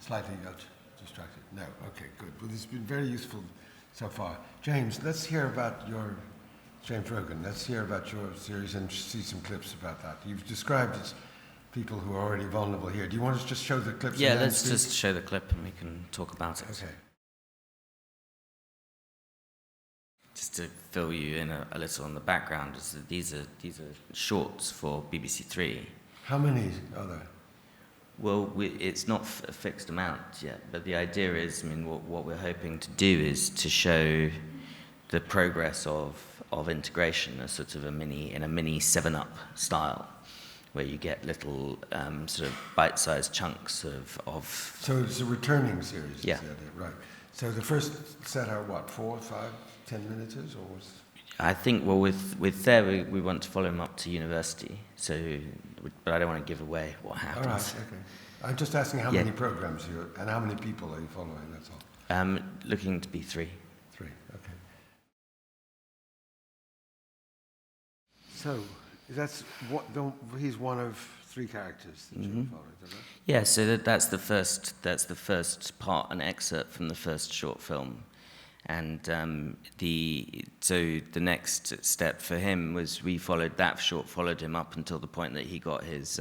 slightly got distracted. No, okay, good. Well, this has been very useful so far. James, let's hear about James Rogan, let's hear about your series and see some clips about that. You've described as people who are already vulnerable here. Do you want us to just show the clips? Yeah, let's just show the clip and we can talk about it. Okay. Just to fill you in a little on the background, is that these are shorts for BBC Three. How many are there? Well, it's not a fixed amount yet, but the idea is, I mean, what we're hoping to do is to show the progress of integration, a sort of a mini 7-Up style, where you get little sort of bite-sized chunks of. So it's a returning series. Yeah. Right. So the first set are what, 4, 5, 10 minutes, or was? I think, well, with there, we want to follow him up to university, so, but I don't want to give away what happens. All right, okay. I'm just asking how many programs and how many people are you following, that's all. Looking to be 3. 3, okay. So, that's he's one of 3 characters that you followed, is that right? Yeah, so that's the first part, an excerpt from the first short film. And so the next step for him was we followed him up until the point that he got his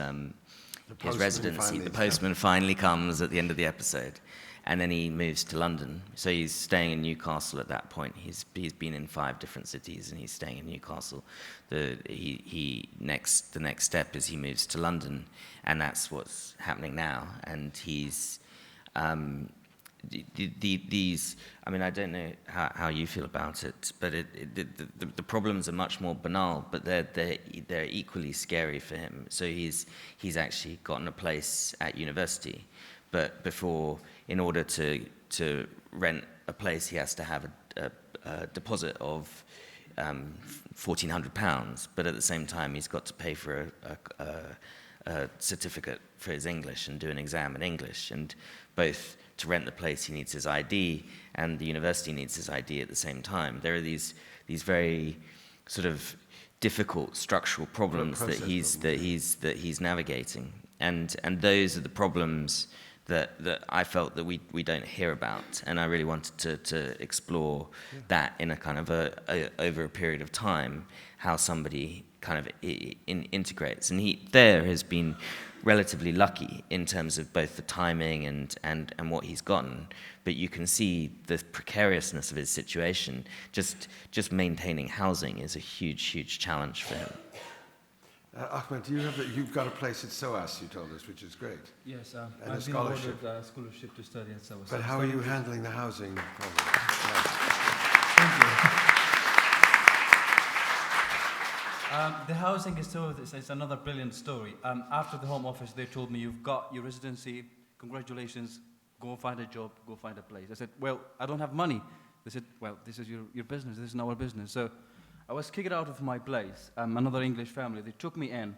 residency. The postman finally comes at the end of the episode, and then he moves to London. So he's staying in Newcastle at that point. He's been in 5 different cities, and he's staying in Newcastle. The next step is he moves to London, and that's what's happening now. And he's these, I mean, I don't know how you feel about it, but the problems are much more banal, but they're equally scary for him. So he's actually gotten a place at university, but before, in order to rent a place, he has to have a deposit of £1,400, but at the same time, he's got to pay for a certificate for his English and do an exam in English, and both to rent the place he needs his ID and the university needs his ID at the same time. There are these very sort of difficult structural problems that he's navigating, and those are the problems that I felt that we don't hear about, and I really wanted to explore that in a kind of over a period of time, how somebody kind of integrates. And he has been relatively lucky in terms of both the timing and what he's gotten, but you can see the precariousness of his situation. Just maintaining housing is a huge challenge for him. Ahmed, you've got a place at SOAS, you told us, which is great. Yes, and I've a scholarship. been awarded a scholarship to study at SOAS. But how are you handling the housing problem? Thank you. The housing is it's another brilliant story. After the Home Office, they told me, you've got your residency, congratulations, go find a job, go find a place. I said, well, I don't have money. They said, well, this is your business, this is our business. So I was kicked out of my place. Another English family, they took me in.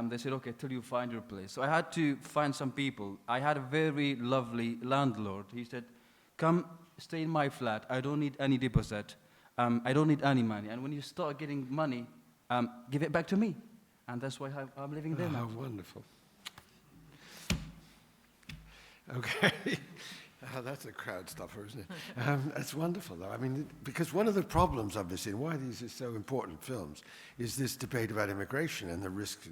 They said, okay, till you find your place. So I had to find some people. I had a very lovely landlord. He said, come stay in my flat. I don't need any deposit. I don't need any money. And when you start getting money, give it back to me. And that's why I'm living there now. How wonderful. Okay. That's a crowd stuffer, isn't it? That's wonderful, though. I mean, because one of the problems I've been seeing, why these are so important films, is this debate about immigration and the risks,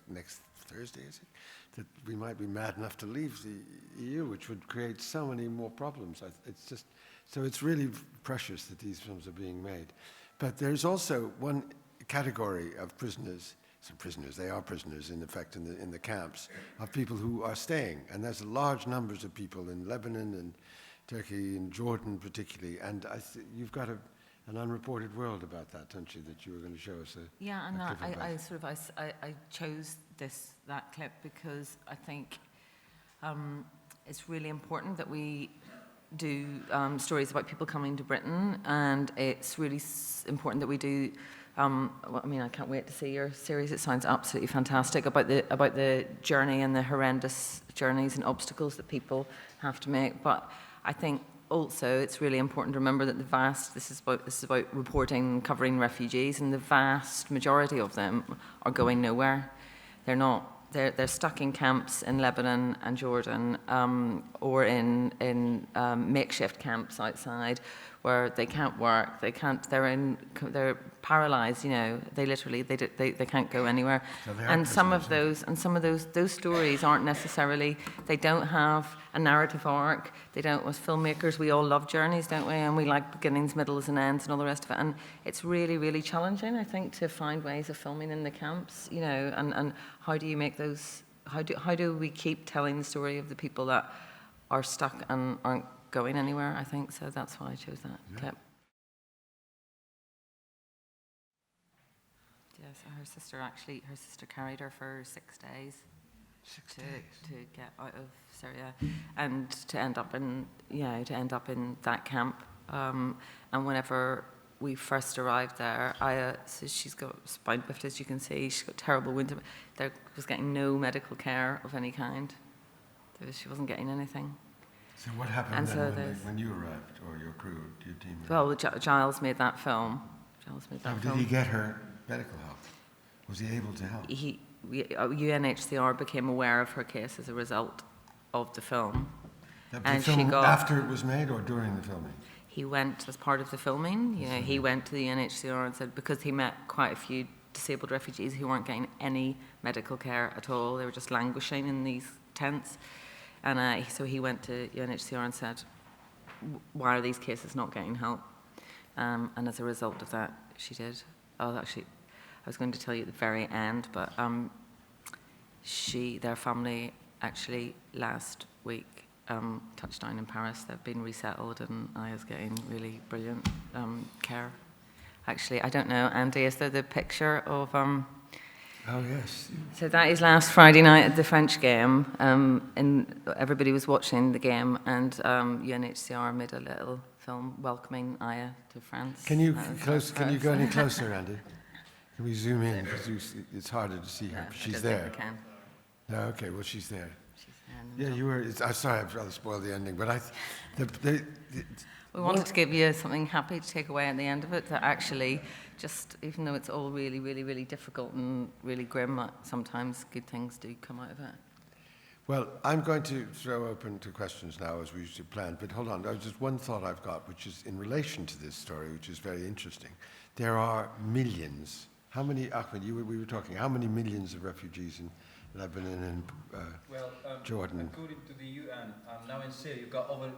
next Thursday, is it? That we might be mad enough to leave the EU, which would create so many more problems. So it's really precious that these films are being made. But there's also one category of prisoners. So prisoners, they are prisoners in effect in the camps, of people who are staying. And there's large numbers of people in Lebanon and Turkey and Jordan particularly. And you've got an unreported world about that, don't you, that you were going to show us? Yeah, and I chose that clip because I think it's really important that we do stories about people coming to Britain, and it's really important that we do Well, I mean, I can't wait to see your series. It sounds absolutely fantastic about the journey and the horrendous journeys and obstacles that people have to make. But I think also it's really important to remember that this is about reporting, covering refugees, and the vast majority of them are going nowhere. They're not. They're stuck in camps in Lebanon and Jordan, or in makeshift camps outside, where they can't work. They're paralyzed. You know, they can't go anywhere. So and some of those stories aren't necessarily. They don't have a narrative arc. They don't. As filmmakers, we all love journeys, don't we? And we like beginnings, middles, and ends, and all the rest of it. And it's really, really challenging, I think, to find ways of filming in the camps. You know, and how do you make those? How do we keep telling the story of the people that are stuck and aren't going anywhere? I think so. That's why I chose that clip. Yes, her sister carried her for 6 days. To get out of Syria and to end up in that camp. And whenever we first arrived there, so she's got spine bift, as you can see. She's got terrible wounds. There was getting no medical care of any kind. She wasn't getting anything. So what happened then when you arrived, or your crew, your team? Well, Giles made that film. Did he get her medical help? Was he able to help? UNHCR became aware of her case as a result of the film. After it was made or during the filming? He went as part of the filming. You know, he went to the UNHCR and said, because he met quite a few disabled refugees who weren't getting any medical care at all. They were just languishing in these tents. And so he went to UNHCR and said, why are these cases not getting help? And as a result of that, she did. Oh, actually, I was going to tell you at the very end, but their family actually last week touched down in Paris. They've been resettled, and Aya's getting really brilliant care. Actually, I don't know, Andy, is there the picture of... Oh, yes. So that is last Friday night at the French game, and everybody was watching the game, and UNHCR made a little film welcoming Aya to France. Can you go any closer, Andy? Can we zoom in? Because it's harder to see her. She's there. I can. No, okay, well, she's there. Yeah, you were... I'm sorry, I've rather spoiled the ending, but we wanted to give you something happy to take away at the end of it, that actually, just even though it's all really, really, really difficult and really grim, sometimes good things do come out of it. Well, I'm going to throw open to questions now, as we usually planned, but hold on, there's just one thought I've got, which is in relation to this story, which is very interesting. There are millions. How many, Ahmed, we were talking, how many millions of refugees in Lebanon and Jordan? According to the UN, now in Syria, you've got over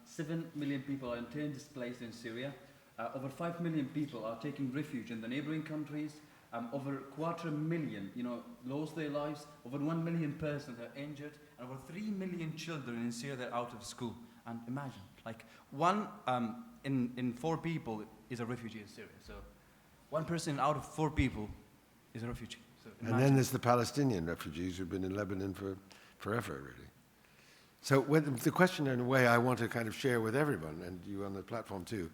7 million people are internally displaced in Syria. Over 5 million people are taking refuge in the neighboring countries. Over 250,000, lost their lives. Over 1 million persons are injured. And over 3 million children in Syria that are out of school. And imagine, like one in 4 people is a refugee in Syria. So 1 person out of 4 people is a refugee. So and then there's the Palestinian refugees who've been in Lebanon for forever, really. So the question, in a way, I want to kind of share with everyone, and you on the platform too,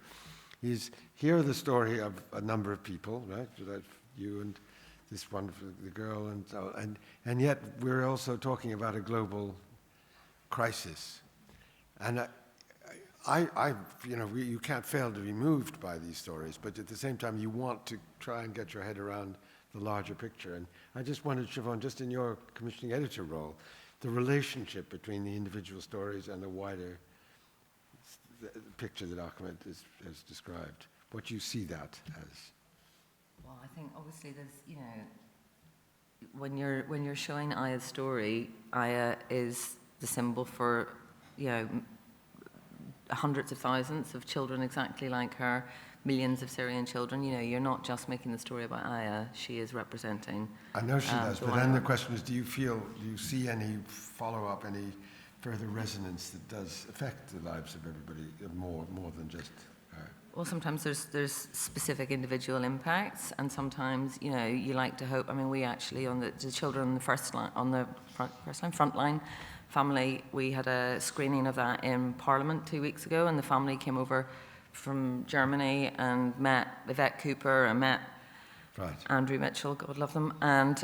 is hear the story of a number of people, right? That you and this wonderful the girl, and so, and yet we're also talking about a global crisis, and you can't fail to be moved by these stories, but at the same time, you want to try and get your head around the larger picture. And I just wondered, Siobhan, just in your commissioning editor role, the relationship between the individual stories and the wider picture that Ahmed has described, what you see that as. Well, I think obviously there's, when you're showing Aya's story, Aya is the symbol for, hundreds of thousands of children exactly like her, millions of Syrian children. You're not just making the story about Aya, she is representing. I know she does, but then the question is, do you see any follow-up, any further resonance that does affect the lives of everybody more than just her? Well, sometimes there's specific individual impacts, and sometimes, you like to hope. I mean, we actually, on the children on the front line family, we had a screening of that in Parliament 2 weeks ago, and the family came over from Germany and met Yvette Cooper and met Right. Andrew Mitchell, God love them, and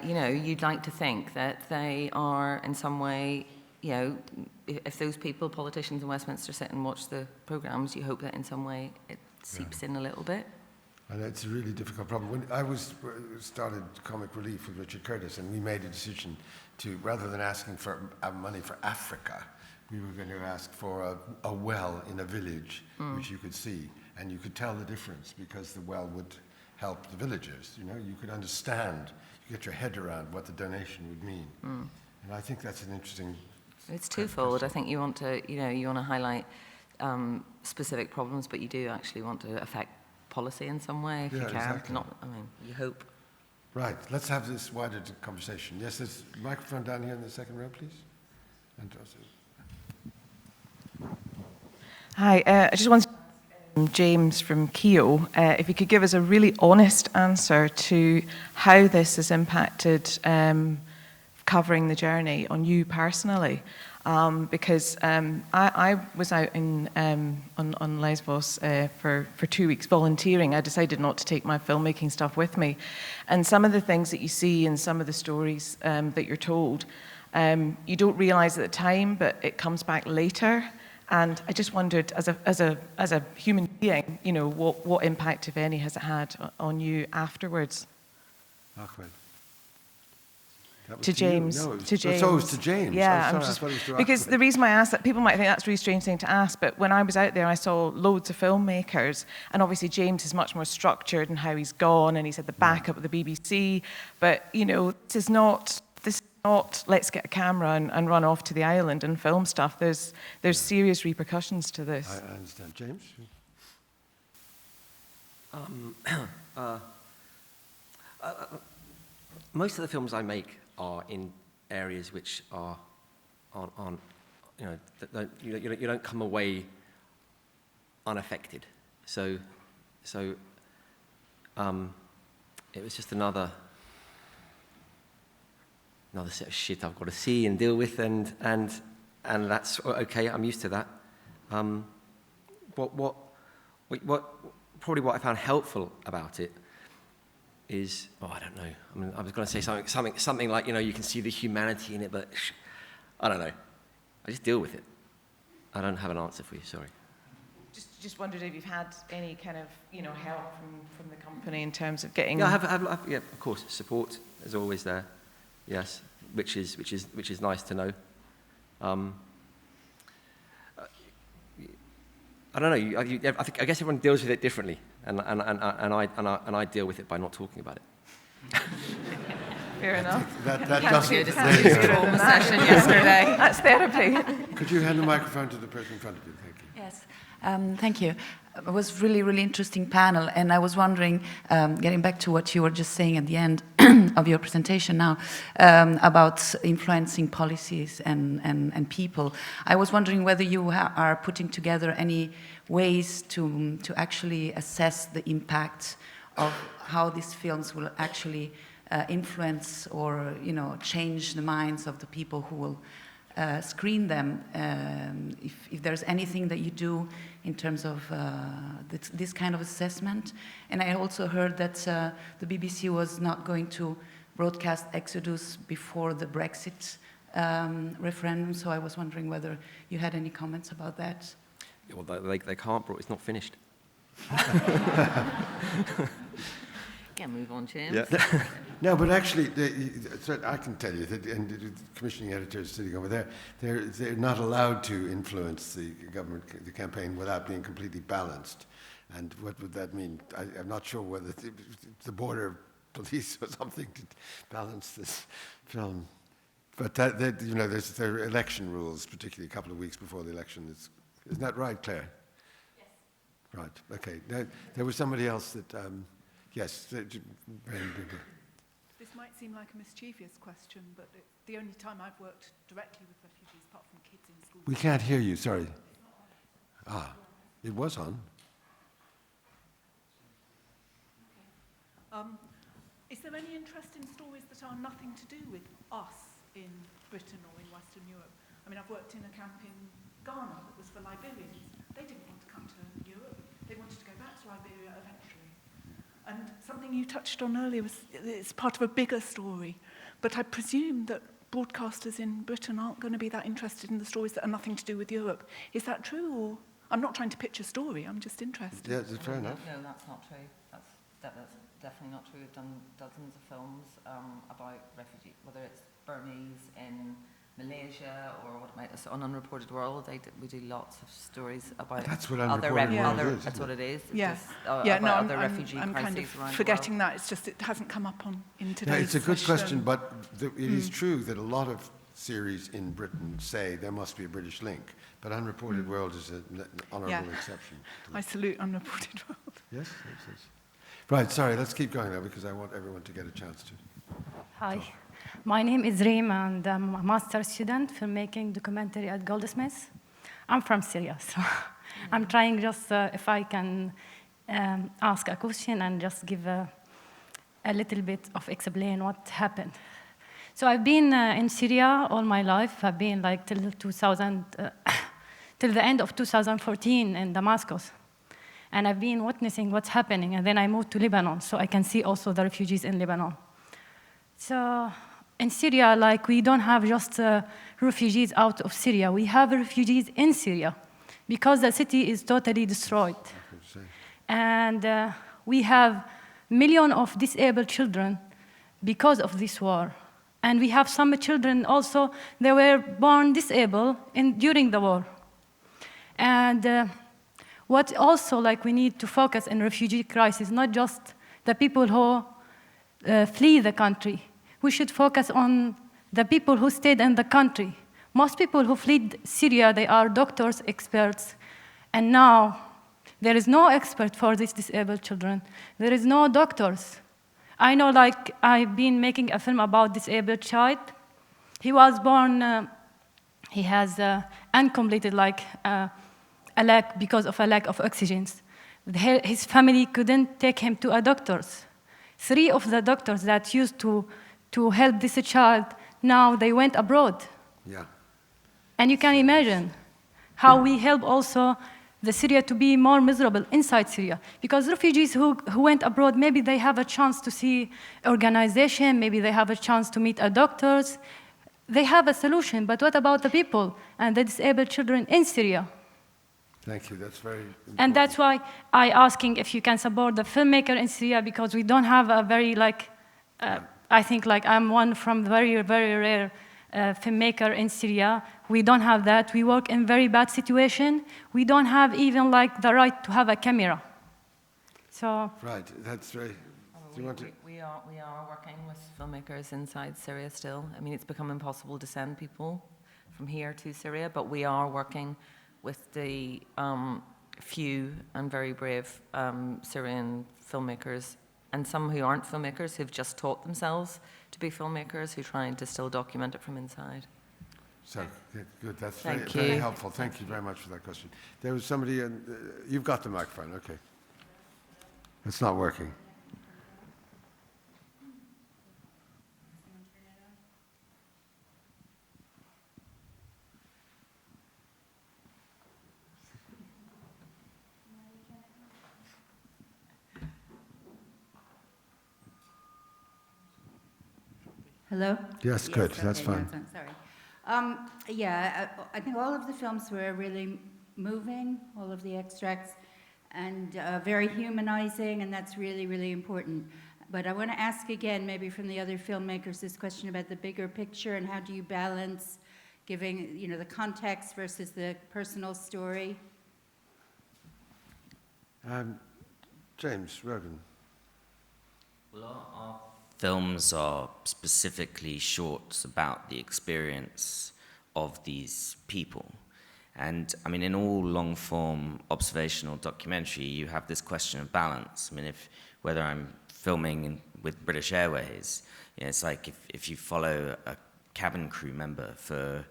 you know, you'd like to think that they are in some way, you know, if those people, politicians in Westminster, sit and watch the programmes, you hope that in some way it seeps in a little bit. And it's a really difficult problem. When I started Comic Relief with Richard Curtis, and we made a decision to, rather than asking for money for Africa, we were going to ask for a well in a village, which you could see, and you could tell the difference because the well would help the villagers. You know, you could understand, you get your head around what the donation would mean. And I think that's an interesting. It's twofold. I think you want to, you know, you want to highlight specific problems, but you do actually want to affect policy in some way if you can. Exactly. Not, I mean, you hope. Right. Let's have this wider conversation. Yes, there's a microphone down here in the second row, please. And Hi, I just wanted to ask James from Keo, if you could give us a really honest answer to how this has impacted covering the journey on you personally. Because I was out on Lesbos for 2 weeks volunteering. I decided not to take my filmmaking stuff with me. And some of the things that you see and some of the stories that you're told, you don't realise at the time, but it comes back later. And I just wondered, as a human being, you know, what impact, if any, has it had on you afterwards? Ahmed. To James. No, to James. So it was to James. Yeah, I'm sorry, I thought it was to because Ahmed. the reason why I asked that, people might think that's a really strange thing to ask, but when I was out there, I saw loads of filmmakers, and obviously James is much more structured in how he's gone, and he's had the backup of the BBC. But you know, this is not let's get a camera and run off to the island and film stuff. There's serious repercussions to this. I understand, James. Most of the films I make are in areas which are on you know, you don't come away unaffected. So it was just another set of shit I've got to see and deal with, and that's okay. I'm used to that. What I found helpful about it is, I don't know. I mean, I was going to say something like, you know, you can see the humanity in it, but I don't know. I just deal with it. I don't have an answer for you. Sorry. Just wondered if you've had any kind of, you know, help from the company in terms of getting. Yeah, I have, yeah, of course. Support is always there. Yes, which is nice to know. I don't know. I guess everyone deals with it differently, and I deal with it by not talking about it. Fair enough. That Thank doesn't. you. This is a trauma session yesterday. That's therapy. Could you hand the microphone to the person in front of you? Thank you. Yes, thank you. It was really, really interesting panel, and I was wondering, getting back to what you were just saying at the end of your presentation now, about influencing policies and people. I was wondering whether you are putting together any ways to actually assess the impact of how these films will actually influence or, you know, change the minds of the people who will screen them, if there's anything that you do in terms of this kind of assessment. And I also heard that the BBC was not going to broadcast Exodus before the Brexit referendum, so I was wondering whether you had any comments about that. Yeah, well, they can't, bro. It's not finished. Can move on, James. Yeah. No, but actually, so I can tell you that, and the commissioning editors sitting over there, they're not allowed to influence the government, the campaign, without being completely balanced. And what would that mean? I'm not sure whether the border police or something to balance this film. But you know, there are election rules, particularly a couple of weeks before the election. Isn't that right, Claire? Yes. Right. Okay. There was somebody else that. Yes. This might seem like a mischievous question, but the only time I've worked directly with refugees, apart from kids in school. We can't hear you, sorry. It was on. Is there any interesting stories that are nothing to do with us in Britain or in Western Europe? I mean, I've worked in a camp in Ghana that was for Liberians. They didn't want to come to Europe. They wanted to go back to Liberia eventually. And something you touched on earlier was it's part of a bigger story. But I presume that broadcasters in Britain aren't going to be that interested in the stories that are nothing to do with Europe. Is that true? Or I'm not trying to pitch a story, I'm just interested. Yeah, fair enough. No, that's not true. That's definitely not true. We've done dozens of films about refugees, whether it's Burmese in Malaysia or what might on Unreported World. We do lots of stories about That's what other Unreported World is. That's what it is. Yeah, Just, no, other refugee I'm crises kind of around forgetting the world. that. It's just it hasn't come up in today's Yeah, it's a good session. question, but it is true that a lot of series in Britain say there must be a British link, but Unreported World is an honourable exception. I salute Unreported World. Yes, yes, yes. Right, sorry, let's keep going now because I want everyone to get a chance to. Hi, my name is Reem and I'm a master's student filmmaking documentary at Goldsmiths. I'm from Syria, so I'm trying just if I can ask a question and just give a little bit of explain what happened. So I've been in Syria all my life. I've been like till the end of 2014 in Damascus. And I've been witnessing what's happening. And then I moved to Lebanon, so I can see also the refugees in Lebanon. So in Syria, like we don't have just refugees out of Syria. We have refugees in Syria because the city is totally destroyed. And we have millions of disabled children because of this war. And we have some children also, they were born disabled during the war. And what also like we need to focus in refugee crisis, not just the people who flee the country. We should focus on the people who stayed in the country. Most people who fled Syria, they are doctors, experts. And now there is no expert for these disabled children. There is no doctors. I know, like, I've been making a film about disabled child. He was born, he has uncompleted, like, a lack because of a lack of oxygen. His family couldn't take him to a doctor's. 3 of the doctors that used to help this child, now they went abroad. Yeah. And you can imagine how we help also the Syria to be more miserable inside Syria. Because refugees who went abroad, maybe they have a chance to see organization, maybe they have a chance to meet a doctors. They have a solution, but what about the people and the disabled children in Syria? Thank you, that's very important. And that's why I asking if you can support the filmmaker in Syria, because we don't have a very, like, I think like I'm one from very, very rare filmmaker in Syria. We don't have that. We work in very bad situation. We don't have even like the right to have a camera. So. Right, that's very, do you want to? We are working with filmmakers inside Syria still. I mean, it's become impossible to send people from here to Syria, but we are working with the few and very brave Syrian filmmakers, and some who aren't filmmakers, who've just taught themselves to be filmmakers, who try to still document it from inside. So, good, that's Thank very you. helpful. Thank you very much for that question. There was somebody, you've got the microphone, okay. It's not working. Hello? Yes, good. That's okay, fine. no, sorry. I think all of the films were really moving, all of the extracts, and very humanizing, and that's really, really important. But I want to ask again, maybe from the other filmmakers, this question about the bigger picture and how do you balance giving, you know, the context versus the personal story? James Rogan. Well, our films are specifically short about the experience of these people. And I mean, in all long-form observational documentary, you have this question of balance. I mean, whether I'm filming with British Airways, you know, it's like if you follow a cabin crew member for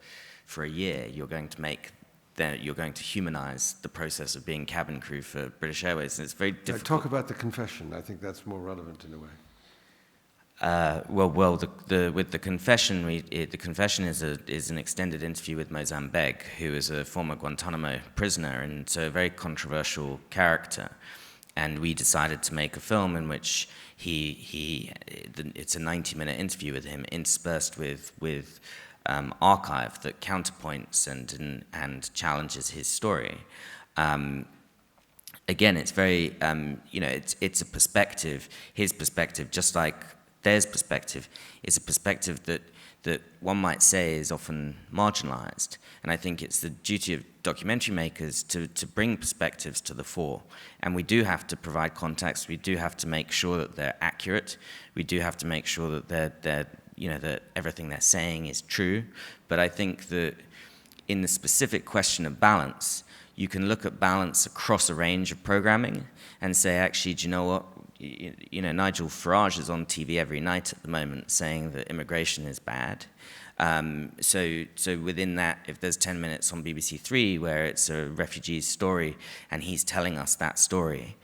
a year, you're going to humanize the process of being cabin crew for British Airways, and it's very difficult. Talk about The Confession. I think that's more relevant in a way. With The Confession, The Confession is an extended interview with Mozambique, who is a former Guantanamo prisoner, and so a very controversial character. And we decided to make a film in which it's a 90-minute interview with him, interspersed with archive that counterpoints and challenges his story. Again, it's very, it's a perspective, his perspective, just like their perspective, is a perspective that one might say is often marginalized. And I think it's the duty of documentary makers to bring perspectives to the fore. And we do have to provide context, we do have to make sure that they're accurate, we do have to make sure that that everything they're saying is true. But I think that in the specific question of balance, you can look at balance across a range of programming and say, actually, do you know what? Nigel Farage is on TV every night at the moment saying that immigration is bad. So within that, if there's 10 minutes on BBC Three where it's a refugee's story and he's telling us that story,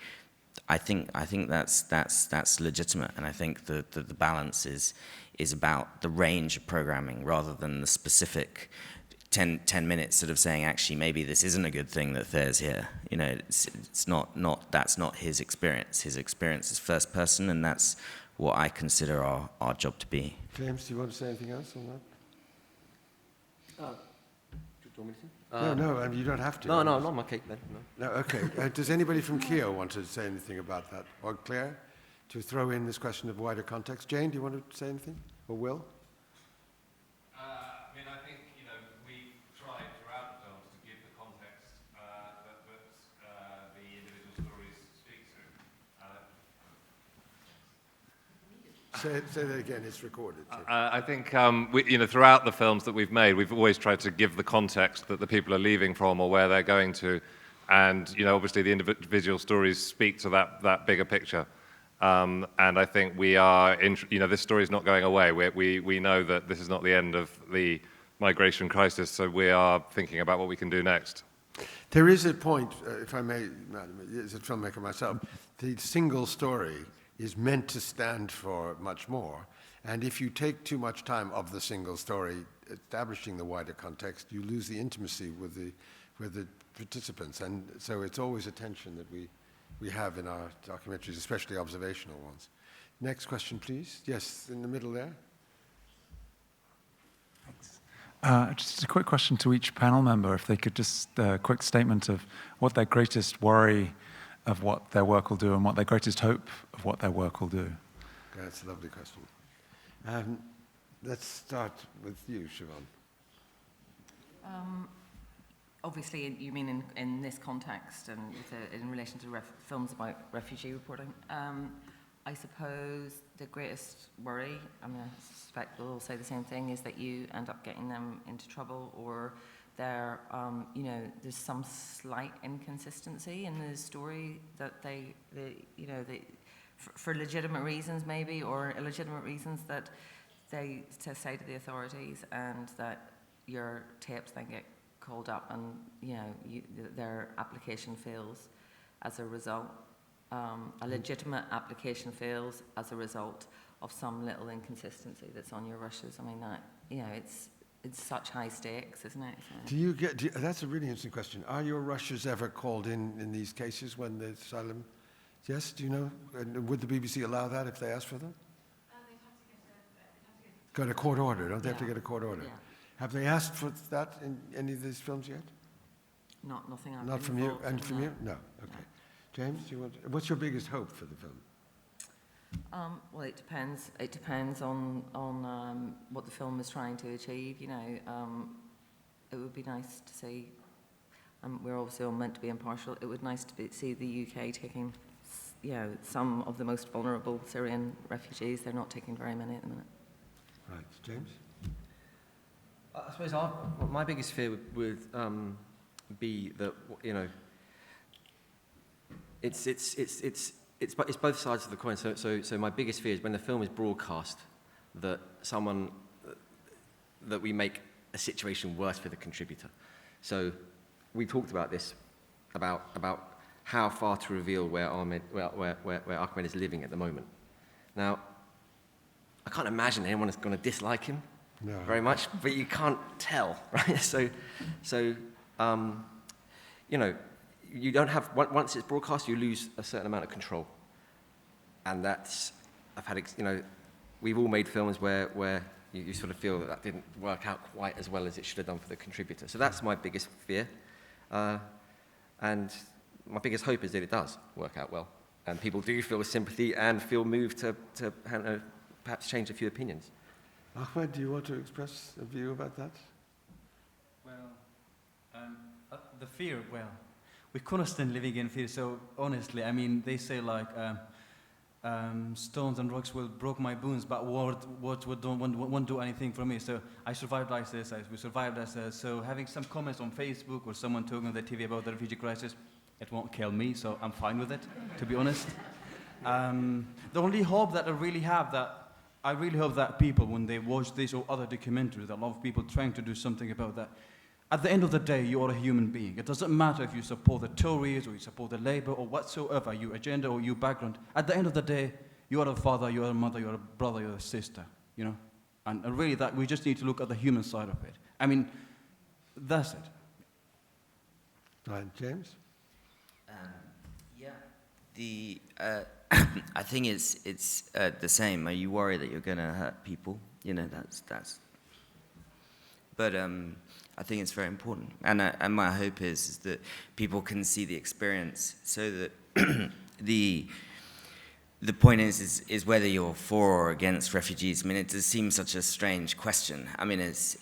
I think that's legitimate, and I think the balance is about the range of programming rather than the specific 10 minutes sort of saying, actually, maybe this isn't a good thing that Thayer's here. It's not that's not his experience. His experience is first person, and that's what I consider our job to be. James, do you want to say anything else on that? Do you want me to? No, I mean, you don't have to. No, not my cake then. No, okay. Does anybody from Keo want to say anything about that? Or Claire, to throw in this question of wider context? Jane, do you want to say anything? Or Will? I mean, I think, we tried throughout the films to give the context that the individual stories speak to. Say that again, it's recorded. So. I think, throughout the films that we've made, we've always tried to give the context that the people are leaving from or where they're going to. And, obviously the individual stories speak to that bigger picture. And I think we are, this story is not going away. We know that this is not the end of the migration crisis, so we are thinking about what we can do next. There is a point, if I may, Madam, as a filmmaker myself, the single story is meant to stand for much more. And if you take too much time of the single story establishing the wider context, you lose the intimacy with the participants. And so it's always a tension that we have in our documentaries, especially observational ones. Next question, please. Yes, in the middle there. Thanks. Just a quick question to each panel member, if they could just a quick statement of what their greatest worry of what their work will do and what their greatest hope of what their work will do. That's a lovely question. Let's start with you, Siobhan. Obviously, you mean in this context and in relation to films about refugee reporting. I suppose the greatest worry, I suspect we'll all say the same thing, is that you end up getting them into trouble, or there's some slight inconsistency in the story that for legitimate reasons maybe, or illegitimate reasons that they say to the authorities, and that your tapes then get called up and their application fails as a result. A legitimate application fails as a result of some little inconsistency that's on your rushes. I mean, it's such high stakes, isn't it? So. That's a really interesting question. Are your rushes ever called in these cases when the asylum? Yes, do you know? And would the BBC allow that if they asked for them? They'd have to get a court order, don't they have to get a court order? Yeah. Have they asked for that in any of these films yet? Nothing. Not from you? And from you? No. Okay. James, what's your biggest hope for the film? Well, it depends. It depends on what the film is trying to achieve. It would be nice to see. We're obviously all meant to be impartial. It would be nice to see the UK taking, some of the most vulnerable Syrian refugees. They're not taking very many at the minute. Right, James. I suppose my biggest fear would be that it's both sides of the coin. So my biggest fear is when the film is broadcast that we make a situation worse for the contributor. So we talked about this about how far to reveal where Ahmad is living at the moment. Now, I can't imagine anyone is going to dislike him very much, but you can't tell, right? So you don't have, once it's broadcast, you lose a certain amount of control. And that's, we've all made films where you sort of feel that didn't work out quite as well as it should have done for the contributor. So that's my biggest fear. And my biggest hope is that it does work out well. And people do feel sympathy and feel moved to perhaps change a few opinions. Ahmed, do you want to express a view about that? Well, the fear, well, we're constantly living in fear. So honestly, I mean, they say like, stones and rocks will break my bones, but words won't do anything for me. So I survived like this. We survived as so having some comments on Facebook or someone talking on the TV about the refugee crisis, it won't kill me. So I'm fine with it, to be honest. The only hope that I really hope that people, when they watch this or other documentaries, a lot of people trying to do something about that. At the end of the day, you are a human being. It doesn't matter if you support the Tories or you support the Labour or whatsoever, your agenda or your background. At the end of the day, you are a father, you are a mother, you are a brother, you are a sister, you know? And really that we just need to look at the human side of it. I mean, that's it. Right, James? I think it's the same. Are you worried that you're going to hurt people? You know, that's. But I think it's very important, and my hope is that people can see the experience, so that the point is whether you're for or against refugees. I mean, it does seem such a strange question. I mean, it's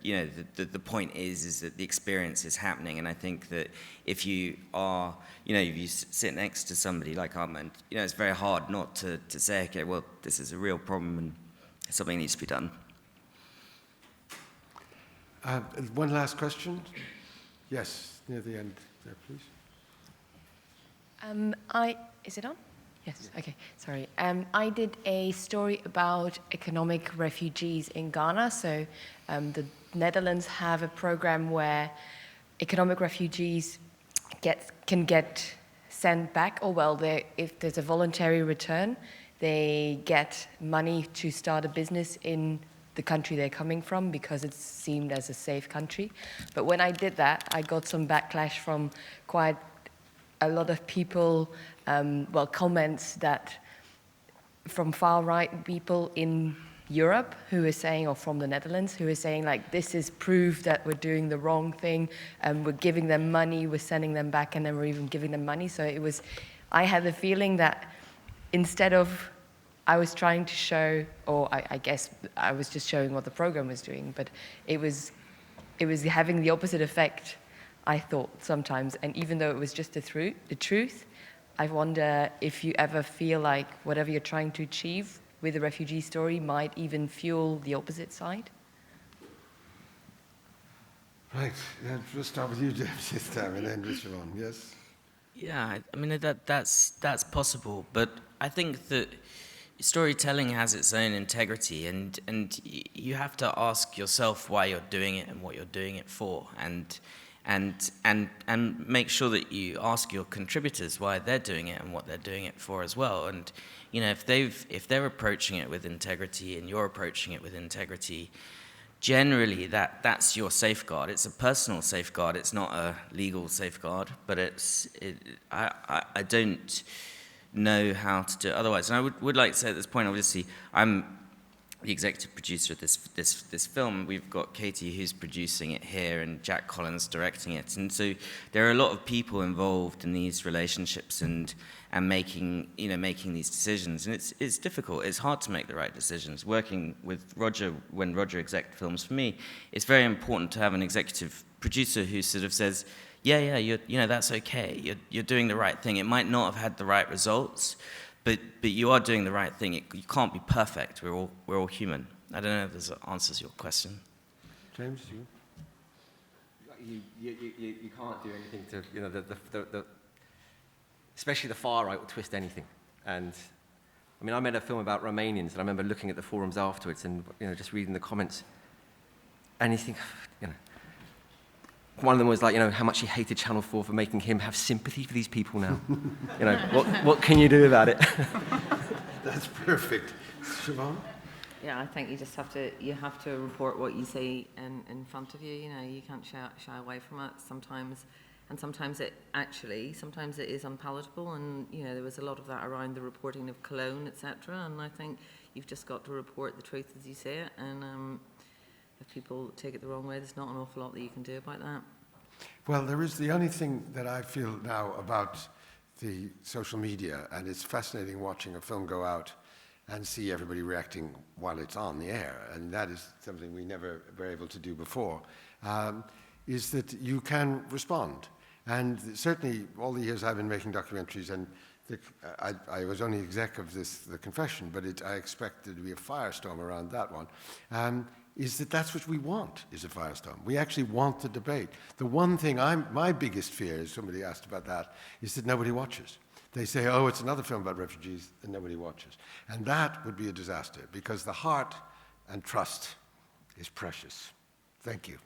you know, the point is that the experience is happening, and I think that if you are, you know, if you sit next to somebody like Ahmad, you know, it's very hard not to say, okay, well, this is a real problem and something needs to be done. One last question. Yes, near the end there, please. Is it on? Yes, okay, sorry. I did a story about economic refugees in Ghana. So the Netherlands have a program where economic refugees can get sent back, or well, if there's a voluntary return, they get money to start a business in the country they're coming from because it's seemed as a safe country. But when I did that, I got some backlash from quite a lot of people, comments that from far-right people in Europe who are saying, or from the Netherlands, who are saying, like, this is proof that we're doing the wrong thing, and we're giving them money, we're sending them back, and then we're even giving them money. So I had the feeling that instead of I was trying to show, or I guess I was just showing what the program was doing, but it was having the opposite effect, I thought, sometimes. And even though it was just the truth, I wonder if you ever feel like whatever you're trying to achieve with a refugee story might even fuel the opposite side. Right, we'll start with you, James, this time, and then with Siobhan, yes? Yeah, I mean, that's possible, but I think that storytelling has its own integrity, and you have to ask yourself why you're doing it and what you're doing it for, and make sure that you ask your contributors why they're doing it and what they're doing it for as well. And you know, if they're approaching it with integrity and you're approaching it with integrity, generally that's your safeguard. It's a personal safeguard. It's not a legal safeguard, but I don't know how to do it otherwise. And I would like to say at this point, obviously, I'm the executive producer of this film. We've got Katie, who's producing it here, and Jack Collins directing it. And so there are a lot of people involved in these relationships and making these decisions. And it's difficult. It's hard to make the right decisions. Working with Roger, when Roger exec films for me, it's very important to have an executive producer who sort of says, yeah, that's okay. You're doing the right thing. It might not have had the right results, but you are doing the right thing. You can't be perfect. We're all human. I don't know if this answers your question. James, you can't do anything to, you know, the especially the far right will twist anything. And I mean, I made a film about Romanians, and I remember looking at the forums afterwards and, you know, just reading the comments, and you think, you know, one of them was like, you know, how much he hated Channel 4 for making him have sympathy for these people now. You know, what can you do about it? That's perfect. Siobhan? Yeah, I think you have to report what you see in front of you. You know, you can't shy away from it. Sometimes And sometimes it is unpalatable, and there was a lot of that around the reporting of Cologne, etc. And I think you've just got to report the truth as you say it, and if people take it the wrong way, there's not an awful lot that you can do about that. Well, there is the only thing that I feel now about the social media, and it's fascinating watching a film go out and see everybody reacting while it's on the air, and that is something we never were able to do before, is that you can respond. And certainly all the years I've been making documentaries, and I was only exec of The Confession, but I expected to be a firestorm around that one, is that's what we want, is a firestorm. We actually want the debate. The one thing my biggest fear, as somebody asked about that, is that nobody watches. They say, oh, it's another film about refugees, and nobody watches. And that would be a disaster, because the heart and trust is precious. Thank you.